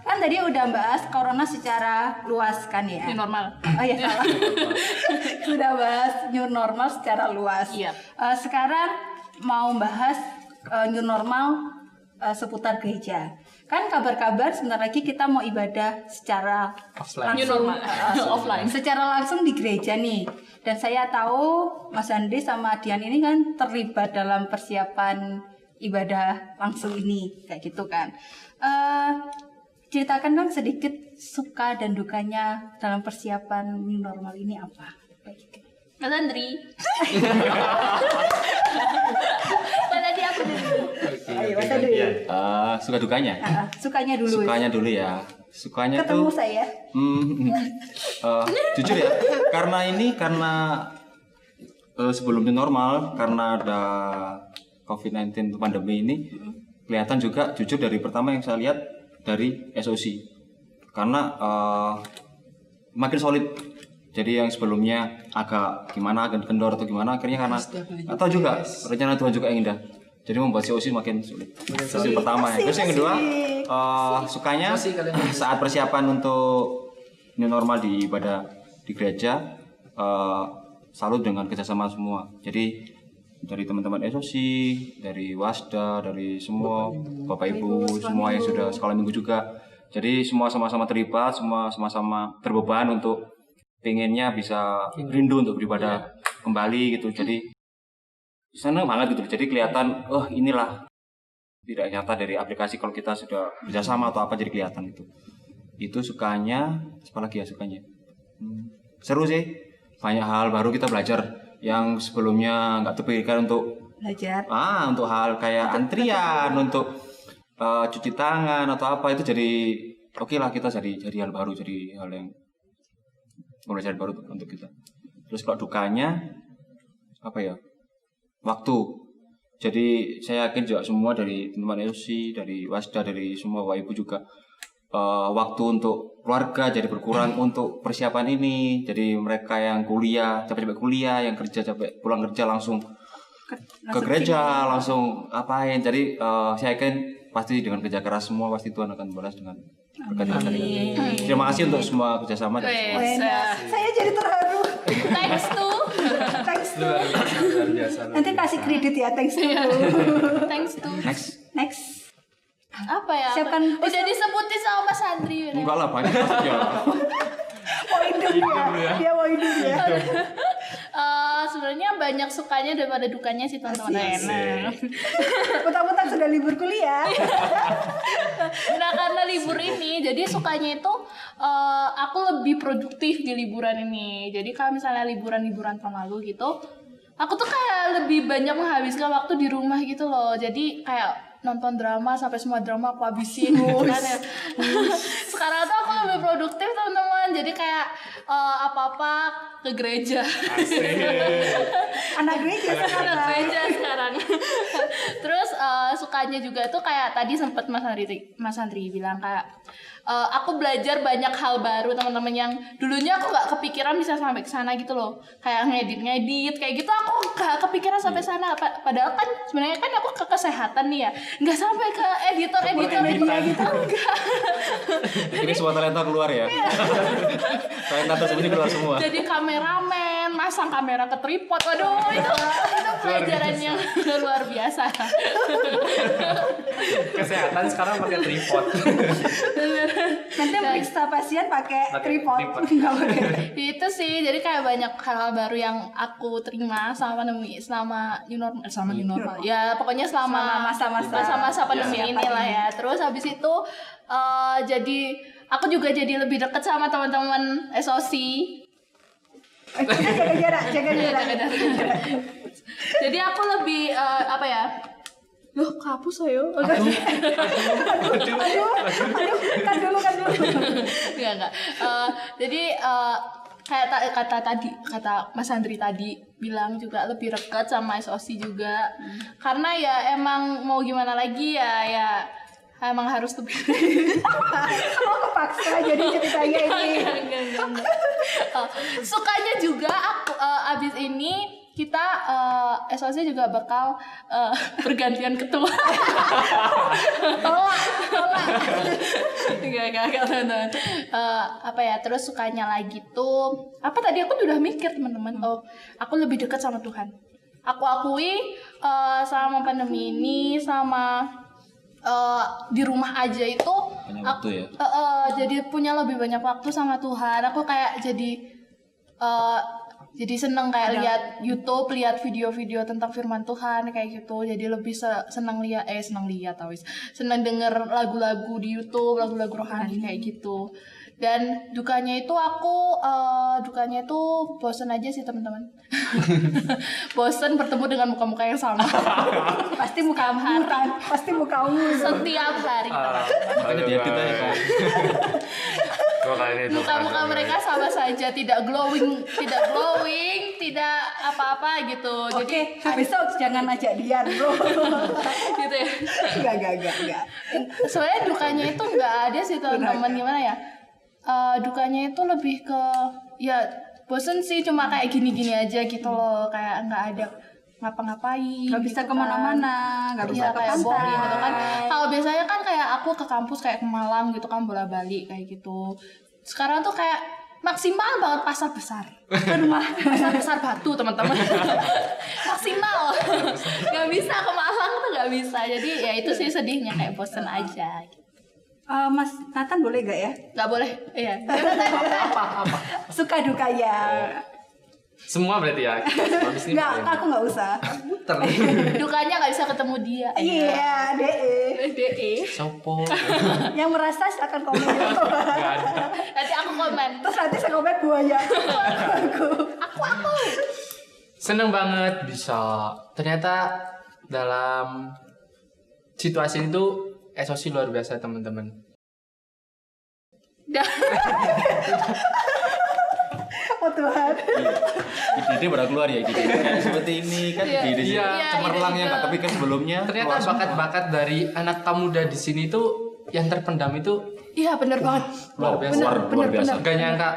Kan tadi udah bahas corona secara luas kan ya? Ini normal. Oh ya salah. Sudah bahas new normal secara luas. Iya. Sekarang mau bahas new normal seputar gereja. Kan kabar-kabar sebentar lagi kita mau ibadah secara Offline. New normal. Offline. secara langsung di gereja nih. Dan saya tahu Mas Andri sama Dian ini kan terlibat dalam persiapan ibadah langsung ini kayak gitu kan. Ceritakan dong sedikit suka dan dukanya dalam persiapan new normal ini apa? Mas Andri. Tadi aku dulu. Ayo Mas Andri. Suka dukanya. Sukanya dulu. Sukanya dulu ya. Sukanya Ketemu tuh. saya. Jujur ya, karena sebelum new normal, karena ada COVID-19 pandemi ini, kelihatan juga jujur dari pertama yang saya lihat dari SOC, karena makin solid. Jadi yang sebelumnya agak gimana, agak kendor atau gimana, akhirnya karena atau juga rencana Tuhan juga yang indah, jadi membuat COC makin sulit. Itu yang pertama. Terus yang kedua, sukanya saat persiapan untuk new normal di ibadah di gereja, salut dengan kerjasama semua. Jadi dari teman-teman SOC, dari Wasda, dari semua Bapak Ibu, semua yang sudah sekolah minggu juga. Jadi semua sama-sama terlibat, semua sama-sama berbeban untuk pengennya bisa rindu untuk beribadah kembali gitu. Jadi senang banget gitu. Jadi kelihatan, oh inilah tidak nyata dari aplikasi kalau kita sudah bekerjasama atau apa jadi kelihatan itu. Itu sukanya, apalagi ya sukanya. Seru sih, banyak hal baru kita belajar yang sebelumnya nggak terpikirkan untuk Belajar. untuk hal kayak antrian, untuk cuci tangan atau apa itu jadi oke lah kita jadi hal baru, jadi hal yang belajar baru untuk kita. Terus kalau dukanya apa ya? Waktu. Jadi saya yakin juga semua dari teman-teman SOC, dari Wasda, dari semua Bapak Ibu juga waktu untuk keluarga jadi berkurang untuk persiapan ini. Jadi mereka yang kuliah capek-capek kuliah, yang kerja capek pulang kerja langsung ke gereja, langsung apain. Jadi saya yakin pasti dengan kerja keras semua pasti Tuhan akan balas dengan berkat. Terima kasih untuk semua kerjasama dan semua. Saya jadi terharu. Thanks to. Luar biasa. Nanti kasih kredit ya, thanks to. Thanks to. Next. Apa ya? Siapkan Udah disebutin sama Mas Andri. Enggak lah banyak ya. Mau hidup ya. Dia mau hidup ya. Sebenarnya banyak sukanya daripada dukanya sih teman-teman. Putar-putar sudah libur kuliah. Nah karena libur ini, jadi sukanya itu aku lebih produktif di liburan ini. Jadi kalau misalnya liburan tahun lalu gitu, aku tuh kayak lebih banyak menghabiskan waktu di rumah gitu loh. Jadi kayak nonton drama sampai semua drama aku habisin gitu kan ya. Sekarang tuh aku lebih produktif teman-teman. Jadi kayak apa-apa ke gereja. Anak gereja sekarang. Terus sukanya juga tuh kayak tadi sempat Mas Andri bilang kayak aku belajar banyak hal baru teman-teman yang dulunya aku nggak kepikiran bisa sampai ke sana gitu loh. Kayak ngedit kayak gitu aku nggak kepikiran sampai sana. Padahal kan sebenarnya kan aku ke kesehatan nih ya, nggak sampai ke editor gitu enggak. Ini semua talenta keluar ya. Talenta tersebut keluar semua. Jadi kameramen, masang kamera ke tripod. Waduh, itu pelajaran yang luar biasa. Kesehatan sekarang pakai tripod. Nanti periksa pasien pakai tripod. Itu sih, jadi kayak banyak hal-hal baru yang aku terima selama new normal. Ya pokoknya selama masa pandemi inilah ya. Terus habis itu jadi aku juga jadi lebih dekat sama teman-teman SOC. Jaga jarak. Jadi aku lebih apa ya? Loh, kapus ayo. Aduh, kan dulu. Enggak. Jadi kayak kata Mas Andri tadi bilang juga lebih dekat sama SOC juga. Karena ya emang mau gimana lagi ya emang harus lebih. Kamu kepaksa jadi ceritanya ini. Enggak. Sukanya juga aku abis ini kita SOC juga bakal bergantian ketua. Tolak. Enggak. Apa ya? Terus sukanya lagi tuh apa tadi aku udah mikir teman-teman. Aku lebih dekat sama Tuhan. Aku akui selama pandemi ini sama di rumah aja itu banyak waktu ya. Jadi punya lebih banyak waktu sama Tuhan. Aku kayak jadi seneng kayak lihat YouTube, lihat video-video tentang firman Tuhan kayak gitu. Jadi lebih seneng denger lagu-lagu di YouTube, lagu-lagu rohani kayak gitu. Dan dukanya itu bosen aja sih teman-teman. Bosen bertemu dengan muka-muka yang sama. Pasti mukamu Setiap hari. Makanya dia kita ya kan. Muka-muka mereka sama saja, tidak glowing, tidak apa-apa gitu. Oke, besok jangan ajak dia, bro. Gitu ya. Enggak. Sebenarnya dukanya itu nggak ada sih teman-teman, gimana ya? Dukanya itu lebih ke ya bosen sih, cuma kayak gini-gini aja gitu loh, kayak nggak ada ngapa-ngapain, nggak bisa gitu kemana-mana, nggak bisa ke kayak pantai boring gitu kan. Kalau biasanya kan kayak aku ke kampus kayak ke Malang gitu kan, bola-balik kayak gitu. Sekarang tuh kayak maksimal banget pasar besar. Pasar besar Batu teman-teman. Maksimal. nggak bisa ke Malang tuh nggak bisa. Jadi ya itu sih sedihnya, kayak bosen aja. Mas Nathan boleh gak ya? Nggak boleh, iya. Apa? Suka dukanya. Semua berarti ya. Habis ini Nggak, aku nggak usah. muter. Dukanya nggak bisa ketemu dia. Iya, DE. Sopo. Yang merasa silakan komen. Enggak ada. Nanti aku komen. Terus nanti saya komen buaya. Aku. Seneng banget bisa. Ternyata dalam situasi itu SOC luar biasa teman-teman. Oh Tuhan. Ide pada keluar ya ide. Kayak seperti ini kan ide Iya. cemerlang yang nggak kepikir sebelumnya. Ternyata keluar semua. bakat-bakat dari anak muda di sini tuh yang terpendam itu Iya bener banget. luar biasa. Luar biasa. Gak nyangka.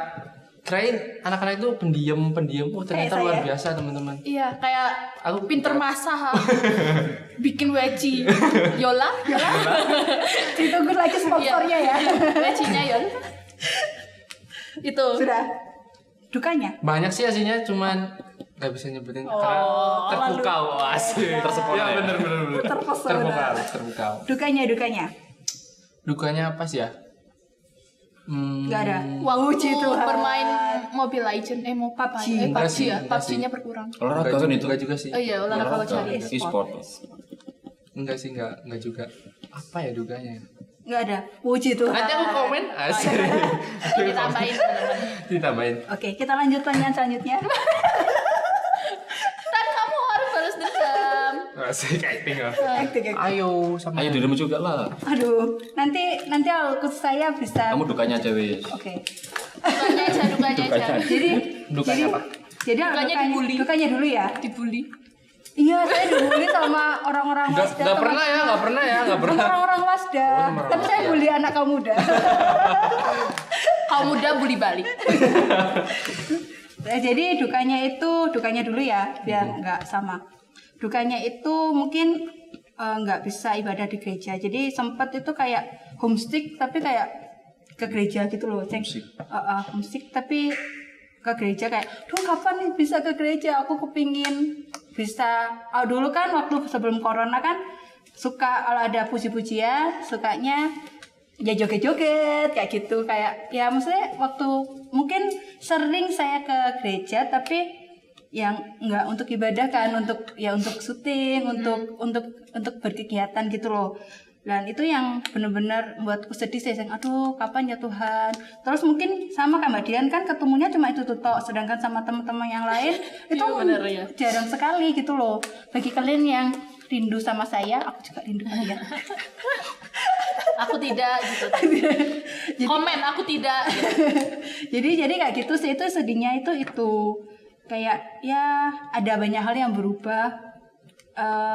Kirain anak-anak itu pendiam. Oh ternyata Kayak luar saya. biasa teman-teman. Iya, kayak Aku pinter masak, bikin weci, Yola, Ditunggu lagi sponsornya ya. wecinya Yola. Itu. Sudah. Dukanya. Banyak sih aslinya, cuman gak bisa nyebutin karena terpukau asik. Tersepona ya? Bener. Terpesona. Terpukau. Dukanya. Dukanya apa sih ya? Nggak ada. Waktu Puji Tuhan. bermain Mobile Legend, PUBG. Enggak sih, ya, enggak sih. PUBG-nya berkurang. Olahraga kan itu. Enggak juga sih. Oh iya, olahraga cari. E-sport. Enggak sih, enggak juga. Apa ya dukanya? Nggak ada. Puji Tuhan. Nanti aku komen asik. Ditambahin teman-teman. Ditambahin. Oke, kita lanjut pertanyaan selanjutnya. Kan kamu harus balas dendam. Asik acting ya. Acting. Ayo sama. Ayo dirimu juga lah. Aduh, nanti aku saya bisa. Kamu dukanya aja wis. Oke. Dukanya aja. Jadi Dukanya apa? Jadi Dukanya dibully. dukanya dulu ya. Dibully. Iya, saya dibully sama orang-orang Wasda. Enggak pernah ya, enggak pernah. Sama orang-orang Wasda. sama orang Tapi saya bully anak kaum muda. Kaum muda bully balik. Jadi dukanya dulu ya, biar nggak sama. Dukanya itu mungkin nggak bisa ibadah di gereja. Jadi sempat itu kayak homesick, tapi kayak ke gereja gitu loh. Homesick tapi ke gereja kayak, kapan nih bisa ke gereja? Aku kepingin bisa. Dulu kan waktu sebelum corona kan suka kalau ada puji-pujian, sukanya ya joget-joget kayak gitu, kayak ya maksudnya waktu mungkin sering saya ke gereja tapi yang nggak untuk ibadah kan, untuk syuting, untuk berkegiatan gitu loh. Dan itu yang benar-benar membuatku sedih sih, aduh kapan ya Tuhan. Terus mungkin sama kayak Mbak Dian kan ketemunya cuma itu tuh tok, sedangkan sama teman-teman yang lain itu bener, ya. jarang sekali gitu loh. Bagi kalian yang rindu sama saya, aku juga rindu kalian. Aku tidak gitu. Komen aku tidak. jadi kayak gitu sih, itu sedihnya itu kayak ya ada banyak hal yang berubah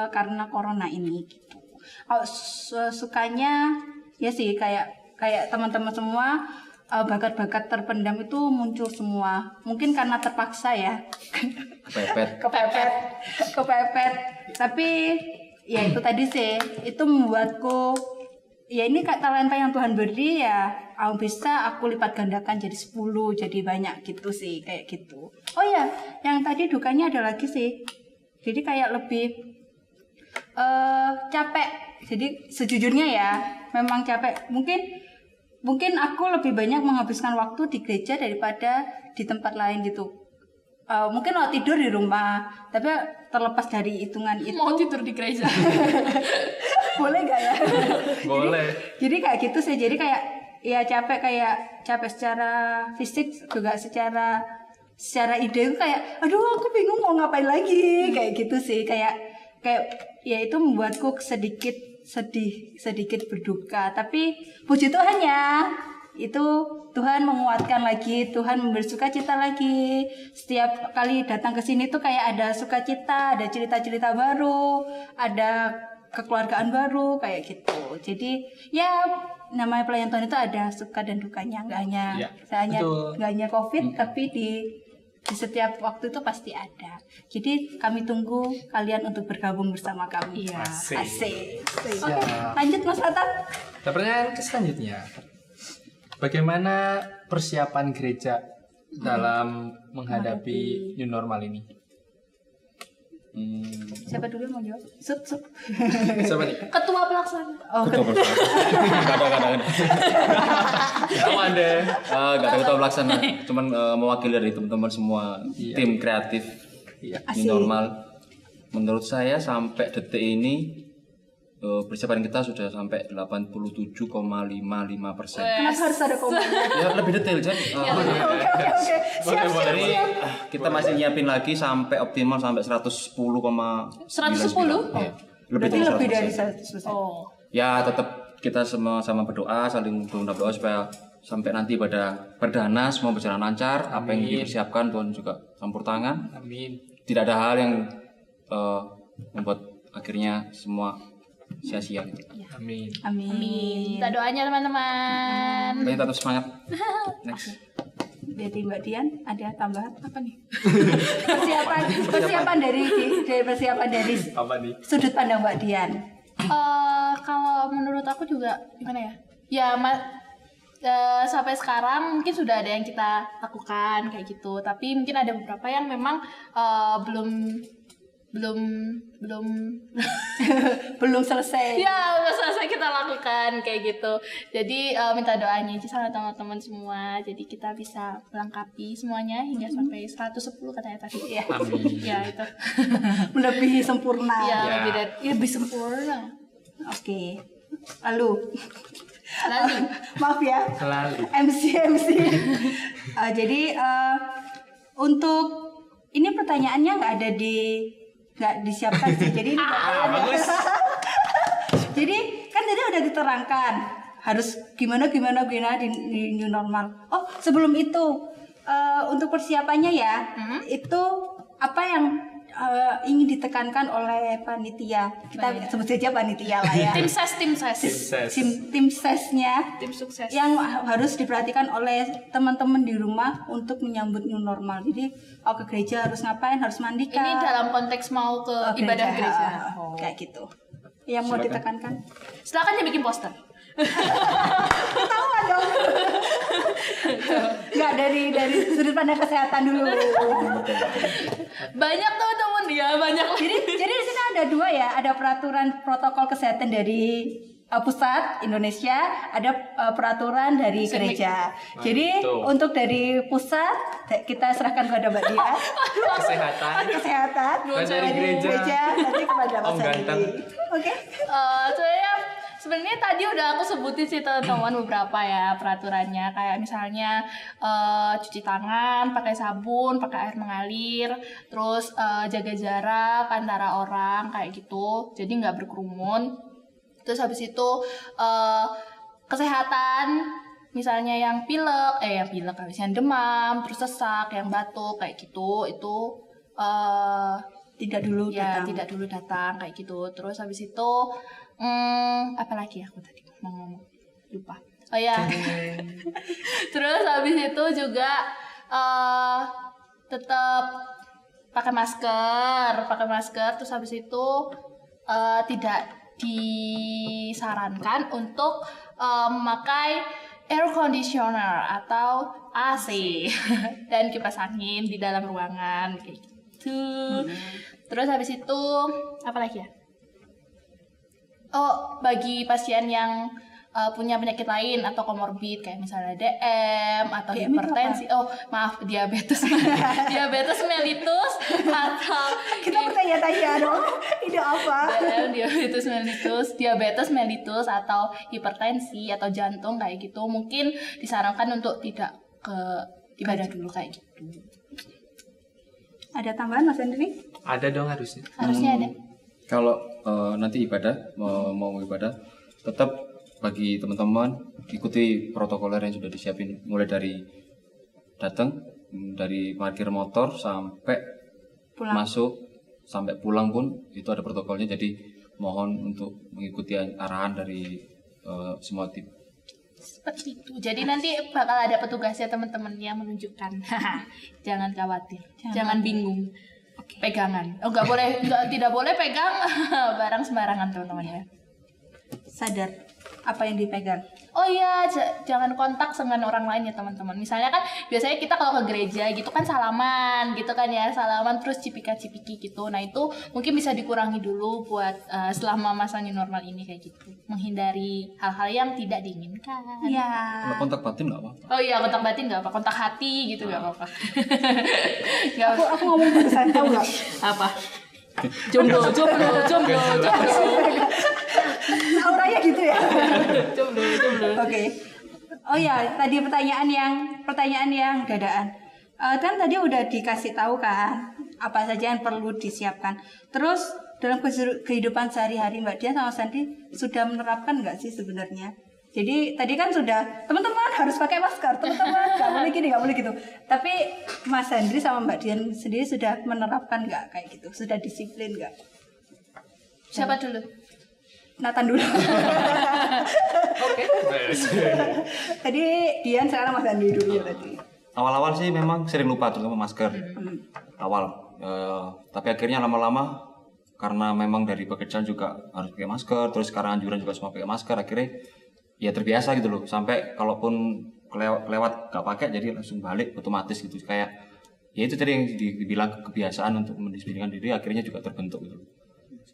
karena corona ini gitu. Sukanya ya sih kayak teman-teman semua bakat-bakat terpendam itu muncul semua. Mungkin karena terpaksa ya. Kepepet. Tapi ya itu tadi sih, itu membuatku ya ini talenta yang Tuhan beri ya, bisa aku lipat gandakan jadi 10, jadi banyak gitu sih, kayak gitu. Oh ya, yang tadi dukanya ada lagi sih. Jadi kayak lebih capek. Jadi sejujurnya ya, memang capek. Mungkin aku lebih banyak menghabiskan waktu di gereja daripada di tempat lain gitu. Mungkin mau tidur di rumah, tapi terlepas dari hitungan itu. Mau tidur di gereja. Boleh gak ya? Boleh. Jadi kayak gitu sih. Jadi kayak ya capek secara fisik, juga secara ide itu kayak aduh aku bingung mau ngapain lagi, kayak gitu sih. Kayak ya itu membuatku sedikit berduka. Tapi puji Tuhan ya, itu Tuhan menguatkan lagi, Tuhan memberi sukacita lagi. Setiap kali datang ke sini tuh kayak ada sukacita, ada cerita-cerita baru, ada kekeluargaan baru kayak gitu. Jadi ya namanya pelayan Tuhan itu ada suka dan dukanya, nggak hanya COVID, tapi di setiap waktu itu pasti ada. Jadi kami tunggu kalian untuk bergabung bersama kami. Iya. Asik. Oke, Siap. lanjut Mas Nathan. Pertanyaan selanjutnya. Bagaimana persiapan gereja dalam menghadapi new normal ini? Siapa dulu yang mau jawab? Sup. Siapa nih? Ketua pelaksana. Oh, Ketua pelaksana. Gak ada. Aman deh. Gak ada ketua pelaksana. Cuman mewakili dari teman-teman semua tim kreatif Iya. New normal. Menurut saya sampai detik ini persiapan kita sudah sampai 87,55%. kenapa harus ada komen? Ya lebih detail jadi. Oke. Siap. Jadi kita masih nyiapin lagi sampai optimal sampai 110,9. 110? Iya. Berarti lebih dari 100%. 100%. Oh. Ya tetap kita sama berdoa, saling berdoa supaya sampai nanti pada perdana semua berjalan lancar. Apa yang dipersiapkan Tuhan juga campur tangan. Amin. Tidak ada hal yang membuat akhirnya semua sia-sia gitu. Amin. Amin. Kita doanya teman-teman. Pokoknya tetap semangat. Next. Jadi Mbak Dian ada tambahan apa nih? persiapan dari Apa nih? sudut pandang Mbak Dian. Kalau menurut aku juga gimana ya? Ya sampai sekarang mungkin sudah ada yang kita lakukan kayak gitu. Tapi mungkin ada beberapa yang memang belum Belum selesai. ya udah selesai kita lakukan kayak gitu. Jadi minta doanya aja sama teman-teman semua. Jadi kita bisa melengkapi semuanya hingga sampai 110 katanya tadi. Iya. Amin. Ya itu. Lebih sempurna. Ya lebih sempurna. Oke. Lalu maaf ya. Selalu. MC. Jadi untuk ini pertanyaannya nggak disiapkan sih. Jadi bagus. Jadi kan tadi udah diterangkan harus gimana di new normal. Oh sebelum itu untuk persiapannya ya itu apa yang ingin ditekankan oleh panitia, kita sebut saja panitia lah ya. Tim ses. Tim sesnya Tim sukses. yang harus diperhatikan oleh teman-teman di rumah untuk menyambut new normal. Jadi ke gereja harus ngapain, harus mandi kah? Ini dalam konteks mau ke ibadah gereja. Kayak gitu. Yang mau ditekankan? Silakan ya bikin poster. Ketahuan dong. Nggak dari sudut pandang kesehatan dulu. Banyak teman-teman ya, banyak. Jadi di sini ada dua ya, ada peraturan protokol kesehatan dari pusat Indonesia, ada peraturan dari gereja. Jadi untuk dari pusat kita serahkan kepada Mbak Dia. Kesehatan. Dari gereja nanti kepada Mas ganteng. Oke. Sebenarnya tadi udah aku sebutin sih teman-teman beberapa ya peraturannya, kayak misalnya cuci tangan, pakai sabun, pakai air mengalir, terus jaga jarak antara orang kayak gitu, jadi nggak berkerumun. Terus habis itu kesehatan, misalnya yang pilek, yang demam, terus sesak, yang batuk kayak gitu, itu tidak dulu datang kayak gitu. Terus habis itu apa lagi aku tadi mau ngomong, lupa. Oh ya. Terus habis itu juga tetap pakai masker. Terus habis itu tidak disarankan untuk memakai air conditioner atau AC dan kipas angin di dalam ruangan kayak gitu. Terus habis itu apa lagi ya? Oh, bagi pasien yang punya penyakit lain atau komorbid kayak misalnya DM atau hipertensi. Oh, maaf, diabetes mellitus atau kita bertanya-tanya dong. Ini apa? Diabetes mellitus atau hipertensi atau jantung kayak gitu. Mungkin disarankan untuk tidak ke ibadah dulu kayak gitu. Ada tambahan Mas Andri? Ada dong harusnya. Harusnya ada. Kalau nanti ibadah mau ibadah, tetap bagi teman-teman ikuti protokoler yang sudah disiapin, mulai dari datang, dari parkir motor sampai pulang. Masuk sampai pulang pun itu ada protokolnya. Jadi mohon untuk mengikuti arahan dari semua tim. Seperti itu. Jadi nanti bakal ada petugasnya teman-teman yang menunjukkan. Jangan khawatir, jangan bingung. Pegangan. Oh, tidak boleh pegang barang sembarangan teman-teman ya. Sadar apa yang dipegang. oh iya jangan kontak dengan orang lain ya teman-teman. Misalnya kan biasanya kita kalau ke gereja gitu kan salaman gitu kan ya, salaman terus cipika-cipiki gitu. Nah itu mungkin bisa dikurangi dulu buat selama masa new normal ini kayak gitu, menghindari hal-hal yang tidak diinginkan. Iya. Kalau kontak batin nggak apa? Oh iya, kontak batin nggak apa, kontak hati gitu nggak apa-apa. Nggak apa. Aku ngomong barusan, tahu nggak? Apa? Jomblo. Auranya gitu ya. Jomblo. Oke. Oh ya, tadi pertanyaan yang dadaan. Kan tadi udah dikasih tahu kan apa saja yang perlu disiapkan. Terus dalam kehidupan sehari-hari Mbak Dian sama Sandy sudah menerapkan nggak sih sebenarnya? Jadi tadi kan sudah teman-teman harus pakai masker, teman-teman nggak boleh gini, nggak boleh gitu. Tapi Mas Hendri sama Mbak Dian sendiri sudah menerapkan nggak kayak gitu? Sudah disiplin nggak? Siapa dulu? Nathan dulu. Oke. Tadi Dian, sekarang Mas Hendri dulu ya tadi. Awal-awal sih memang sering lupa terutama masker. Awal, tapi akhirnya lama-lama karena memang dari pekerjaan juga harus pakai masker, terus sekarang anjuran juga semua pakai masker, akhirnya ya terbiasa gitu loh. Sampai kalaupun lewat gak pakai jadi langsung balik otomatis gitu. Kayak ya itu tadi yang dibilang kebiasaan untuk mendisiplinkan diri akhirnya juga terbentuk gitu.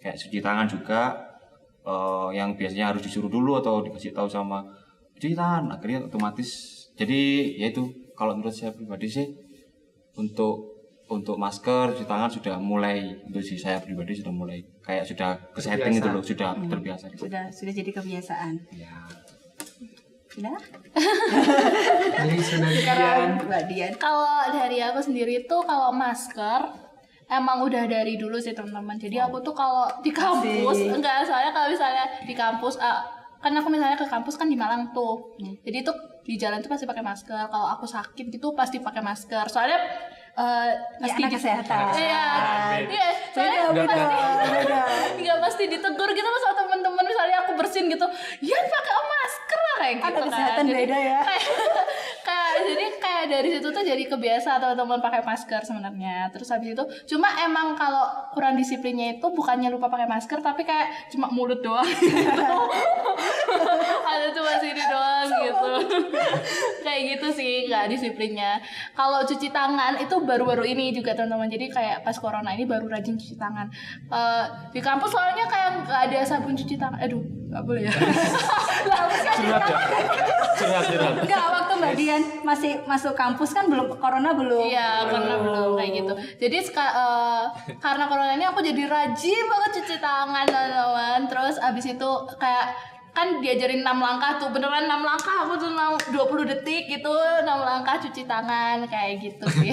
Kayak cuci tangan juga yang biasanya harus disuruh dulu atau dikasih tahu sama cuci tangan, akhirnya otomatis. Jadi ya itu kalau menurut saya pribadi sih untuk masker cuci tangan sudah mulai, itu sih saya pribadi sudah mulai kayak sudah kesetting gitu loh, sudah terbiasa gitu. Sudah jadi kebiasaan. Ya. Sudah? Jadi sudah Sekarang Mbak Dian. Kalau dari aku sendiri tuh kalau masker emang udah dari dulu sih teman-teman. Jadi aku tuh kalau di kampus soalnya kalau misalnya di kampus kan aku misalnya ke kampus kan di Malang tuh. Jadi tuh di jalan tuh pasti pakai masker. Kalau aku sakit gitu pasti pakai masker. Soalnya pasti anak kesehatan. Iya. Soalnya nggak pasti ditegur gitu loh sama teman-teman. Misalnya aku bersin gitu, ya pakai masker kayak gitu. Anak kesehatan Jadi, beda ya. jadi kayak dari situ tuh jadi kebiasa teman-teman pakai masker sebenarnya. Terus habis itu cuma emang kalau kurang disiplinnya itu bukannya lupa pakai masker tapi kayak cuma mulut doang gitu. Ada cuma sini doang gitu. Kayak gitu sih nggak disiplinnya. Kalau cuci tangan itu baru-baru ini juga teman-teman. Jadi kayak pas corona ini baru rajin cuci tangan. Di kampus soalnya kayak nggak ada sabun cuci tangan. Aduh, nggak boleh ya. Curhat. Enggak, waktu Mbak Dian masih masuk kampus kan corona belum. Iya, karena belum kayak gitu. Jadi karena corona ini aku jadi rajin banget cuci tangan teman-teman. Terus abis itu kayak kan diajarin 6 langkah tuh, beneran 6 langkah aku tuh 20 detik gitu, 6 langkah cuci tangan kayak gitu sih.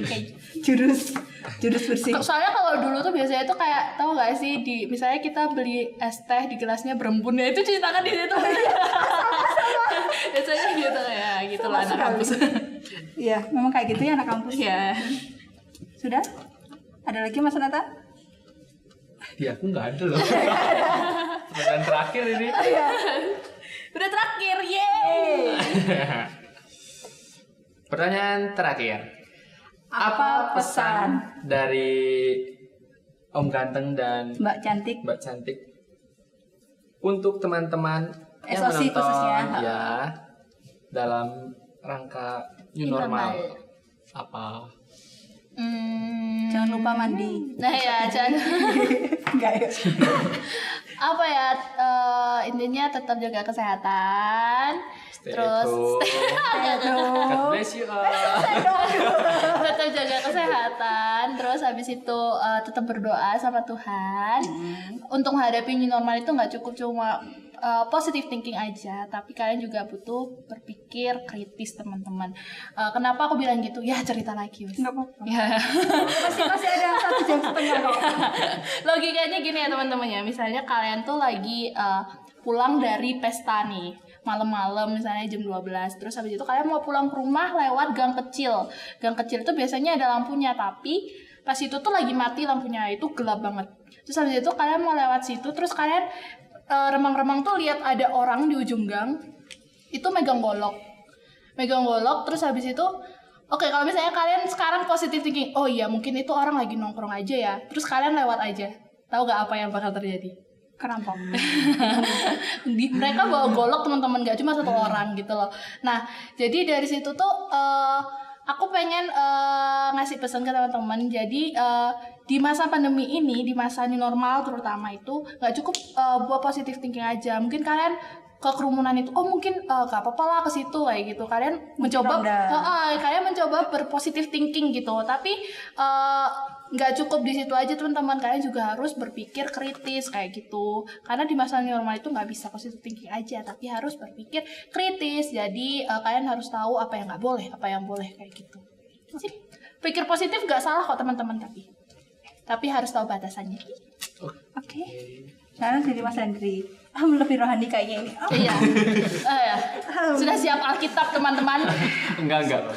Kayak Jurus bersih. soalnya kalau dulu tuh biasanya tuh kayak tahu gak sih misalnya kita beli es teh di gelasnya berembun ya itu cuci tangan di situ. Biasanya gitu ya, gitulah anak kampus. Iya, memang kayak gitu ya anak kampus. Ya. Sudah? Ada lagi Mas Nata? Di aku nggak ada loh. Pertanyaan terakhir ini. Udah terakhir, yeay. Pertanyaan terakhir. Apa pesan dari Om Ganteng dan Mbak Cantik? Mbak Cantik untuk teman-teman yang SOC menonton khususnya. ya dalam rangka new normal apa? Jangan lupa mandi. Nah ya, jangan. Enggak ya. Apa ya, intinya tetap jaga kesehatan. Terus God bless you all. tetap jaga kesehatan. Terus habis itu tetap berdoa sama Tuhan. Untuk menghadapi new normal itu nggak cukup cuma positive thinking aja, tapi kalian juga butuh berpikir kritis teman-teman. Kenapa aku bilang gitu? Ya cerita lagi wis. Enggak apa-apa. Ya. Masih ada 1 jam setengah kok. Logikanya gini ya teman-teman ya. Misalnya kalian tuh lagi pulang dari pesta nih, malam-malam misalnya jam 12. Terus habis itu kalian mau pulang ke rumah lewat gang kecil. Gang kecil itu biasanya ada lampunya, tapi pas itu tuh lagi mati lampunya, itu gelap banget. Terus habis itu kalian mau lewat situ, terus kalian remang-remang tuh lihat ada orang di ujung gang itu megang golok, terus habis itu oke, kalau misalnya kalian sekarang positive thinking, oh iya mungkin itu orang lagi nongkrong aja ya, terus kalian lewat aja, tahu gak apa yang bakal terjadi? Kerampok. Mereka bawa golok teman-teman, gak cuma satu orang gitu loh. Nah jadi dari situ tuh aku pengen ngasih pesan ke teman-teman. Jadi di masa pandemi ini, di masa new normal terutama itu gak cukup buat positive thinking aja. Mungkin kalian ke kerumunan itu, mungkin gak apa-apa lah ke situ kayak gitu. Kalian mencoba, kalian mencoba berpositive thinking gitu. Tapi nggak cukup di situ aja teman-teman, kalian juga harus berpikir kritis kayak gitu. Karena di masa new normal itu nggak bisa positive thinking aja, tapi harus berpikir kritis. Jadi kalian harus tahu apa yang nggak boleh, apa yang boleh kayak gitu. Pikir positif nggak salah kok teman-teman, tapi harus tahu batasannya. Oke. Sekarang jadi Mas Andri. Lebih rohani kayaknya ini. Iya. Sudah siap Alkitab teman-teman? Enggak.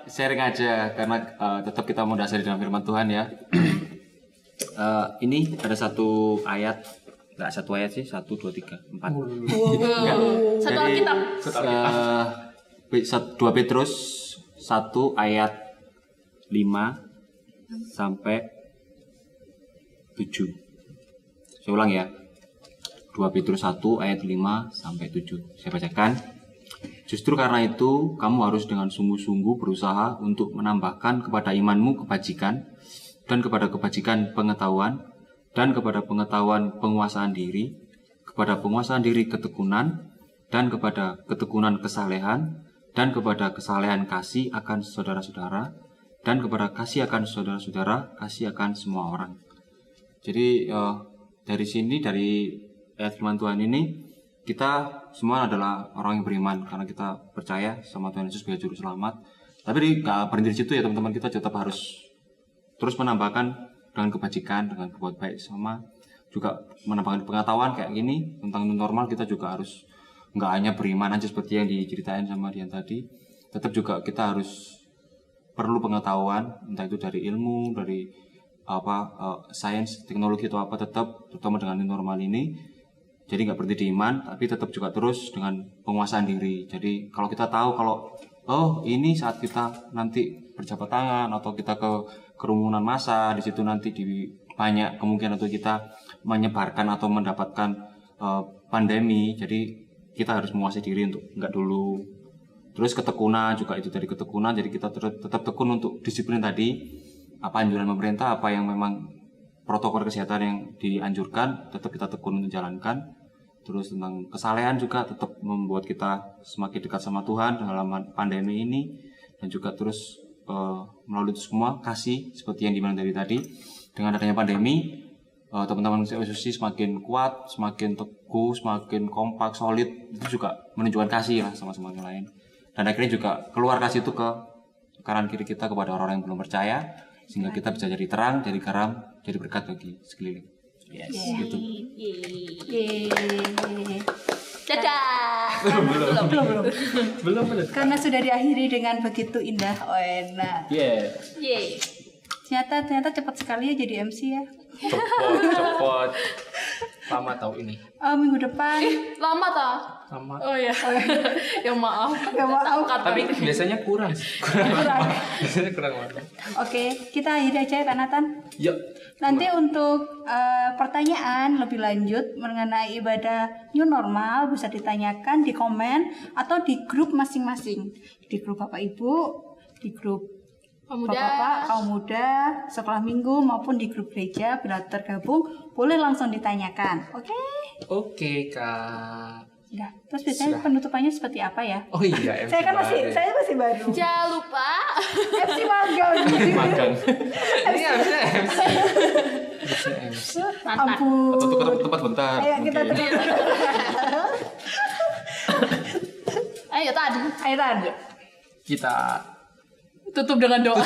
Sharing aja karena tetap kita mau dasari dalam firman Tuhan ya. Ini ada satu ayat, enggak satu ayat sih, 1, 2, 3, 4. Satu Alkitab. 2 Petrus 1 ayat 5 sampai 7. Saya ulang ya. 2 Petrus 1 ayat 5 sampai 7. Saya bacakan. Justru karena itu, kamu harus dengan sungguh-sungguh berusaha untuk menambahkan kepada imanmu kebajikan, dan kepada kebajikan pengetahuan, dan kepada pengetahuan penguasaan diri, kepada penguasaan diri ketekunan, dan kepada ketekunan kesalehan, dan kepada kesalehan kasih akan saudara-saudara, dan kepada kasih akan saudara-saudara, kasih akan semua orang. Jadi dari sini, dari ayat firman Tuhan ini, kita semua adalah orang yang beriman karena kita percaya sama Tuhan Yesus sebagai juru selamat. Tapi gak berhenti di situ ya teman-teman, kita tetap harus terus menambahkan dengan kebajikan, dengan berbuat baik, sama juga menambahkan pengetahuan kayak gini tentang normal. Kita juga harus nggak hanya beriman aja seperti yang diceritain sama Dian tadi, tetap juga kita harus perlu pengetahuan, entah itu dari ilmu, dari sains, teknologi atau apa, tetap terutama dengan normal ini. Jadi nggak berhenti di iman, tapi tetap juga terus dengan penguasaan diri. Jadi kalau kita tahu kalau ini saat kita nanti berjabat tangan atau kita ke kerumunan massa, di situ nanti banyak kemungkinan untuk kita menyebarkan atau mendapatkan pandemi. Jadi kita harus menguasai diri untuk nggak dulu. Terus ketekunan juga, itu dari ketekunan. Jadi kita tetap tekun untuk disiplin tadi. Apa anjuran pemerintah, apa yang memang protokol kesehatan yang dianjurkan, tetap kita tekun untuk jalankan. Terus tentang kesalehan juga tetap membuat kita semakin dekat sama Tuhan dalam pandemi ini. Dan juga terus melalui itu semua kasih seperti yang dibilang dari tadi. Dengan adanya pandemi, teman-teman COSUSI semakin kuat, semakin teguh, semakin kompak, solid. Itu juga menunjukkan kasih lah sama yang lain. Dan akhirnya juga keluar kasih itu ke kanan kiri kita kepada orang-orang yang belum percaya, sehingga kita bisa jadi terang, jadi garam, jadi berkat bagi sekeliling. Yes, gitu. Dadah. Belum. Karena sudah diakhiri dengan begitu indah. Enak. Ternyata cepat sekali ya jadi MC ya. Cepot. Lama tahu ini. Minggu depan. Lama tak? Lama. Oh ya. Ya maaf. Tapi biasanya kurang. Biasanya kurang waktu. Oke, kita akhiri aja ya Kak Nathan. Yuk. Nanti untuk pertanyaan lebih lanjut mengenai ibadah new normal bisa ditanyakan di komen atau di grup masing-masing. Di grup Bapak Ibu, di grup Bapak-bapak, kaum muda, sekolah minggu maupun di grup gereja. Bila tergabung boleh langsung ditanyakan. Oke, Kak. Ya, terus biasanya penutupannya seperti apa ya? Oh iya, MC saya masih baru. Jangan lupa MC magang. Magang. Ini harusnya MC. Ampun. Atau tukar tempat bentar. Ayo kita tukar. Ayo Tan. Kita Tutup dengan doa.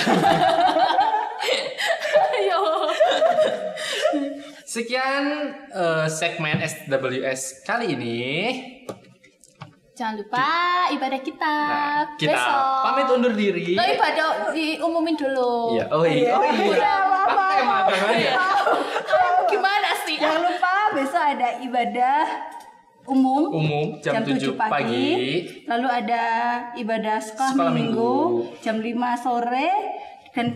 Ayo. Sekian segmen SWS kali ini. Jangan lupa ibadah kita, Kita besok. pamit undur diri. Ibadah diumumin dulu. Iya. Oh iya. Aku kayak magang aja. Gimana sih? Jangan lupa besok ada ibadah umum jam 7 pagi. Lalu ada ibadah sekolah minggu jam 5 sore. Dan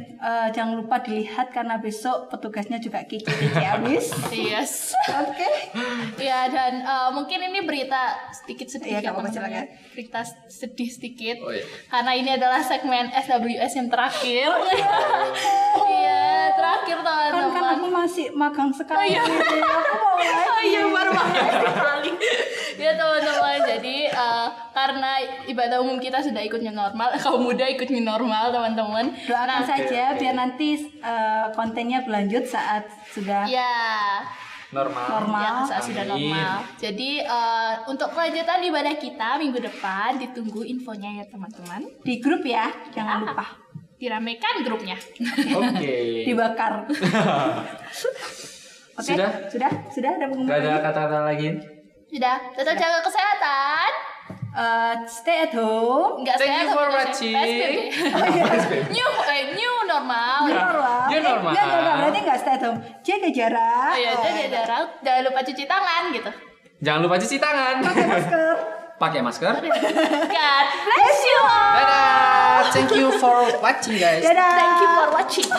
jangan lupa dilihat karena besok petugasnya juga kece-kece abis. Yes. Oke. Ya, dan mungkin ini berita sedikit-sedikit Iya, ya, nggak apa-apa, teman-teman ya. silakan. Berita sedih sedikit. Oh, iya. Karena ini adalah segmen SWS yang terakhir. Iya, terakhir Kan teman-teman. aku masih magang sekali. Oh, iya. Aku mau lagi. Oh iya, baru banget sekali. Ya teman-teman, jadi karena ibadah umum kita sudah ikut new normal, kaum muda ikut new normal teman-teman. Doakan saja biar nanti kontennya berlanjut saat sudah Ya, Normal. ya saat sudah Amin. normal. Jadi untuk kelanjutan ibadah kita minggu depan ditunggu infonya ya teman-teman. di grup ya, jangan lupa Diramekan grupnya. Oke. dibakar. Oke, Sudah? sudah ada pengumuman Gak ada lagi? kata-kata lagi? Sudah, tetap jaga kesehatan. Stay at home. Enggak Thank you sehat, for tapi watching. PSBB. New normal. New normal. Enggak, berarti enggak stay at home. Jaga jarak. Oh ya, jaga jarak. Jangan lupa cuci tangan gitu. Jangan lupa cuci tangan. Masker. Pakai masker. God bless you. Dadah. Thank you for watching guys. Dadah. Thank you for watching.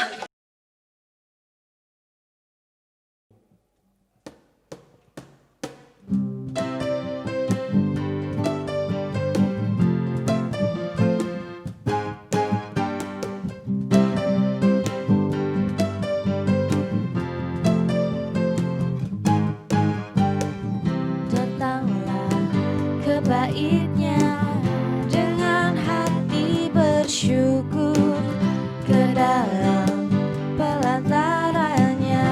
Datanglah ke baitnya dengan hati bersyukur, ke dalam pelantarannya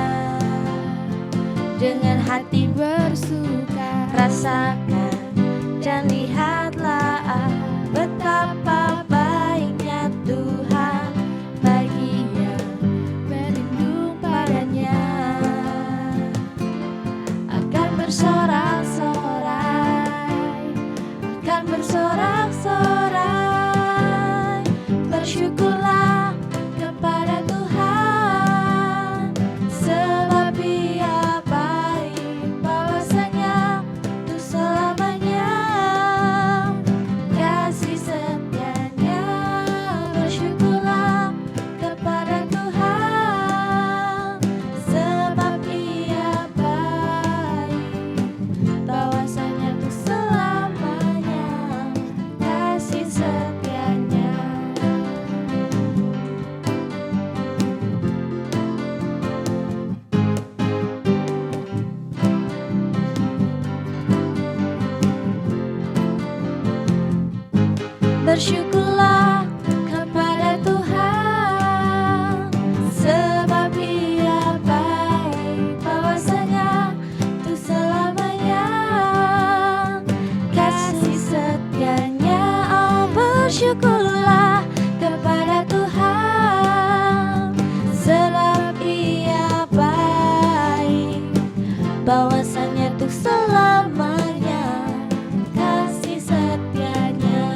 dengan hati bersuka. Rasakan dan lihatlah betapa baiknya Tuhan bagi yang berlindung padanya. Akan bersorak-sorai, bersyukurlah kepada Tuhan, sebab Dia baik, bahwasanya untuk selamanya kasih setianya. Bersyukurlah kepada Tuhan, sebab Ia baik, bahwasanya untuk selamanya kasih setianya. Bersyukurlah kepada Tuhan, sebab Ia baik, bahwasanya untuk selamanya kasih setianya. Oh, bersyukurlah kepada Tuhan, sebab Ia baik, bahwasanya untuk selamanya kasih setianya.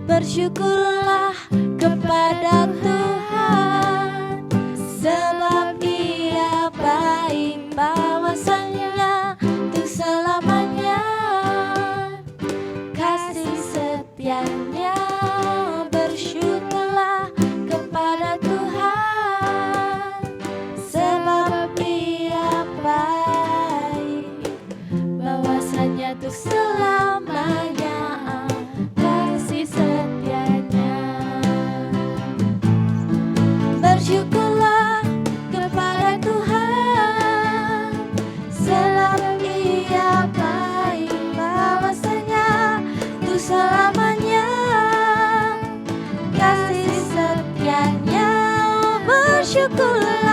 Bersyukurlah kepada Tuhan, sebab Ia baik, bahwasanya untuk selamanya kasih setianya. Bersyukurlah kepada Tuhan, sebab Ia baik, bahwasanya untuk selamanya kasih setianya. Bersyukurlah kepada Tuhan, sebab Ia baik, bahwasanya untuk selamanya kasih setianya. Bersyukurlah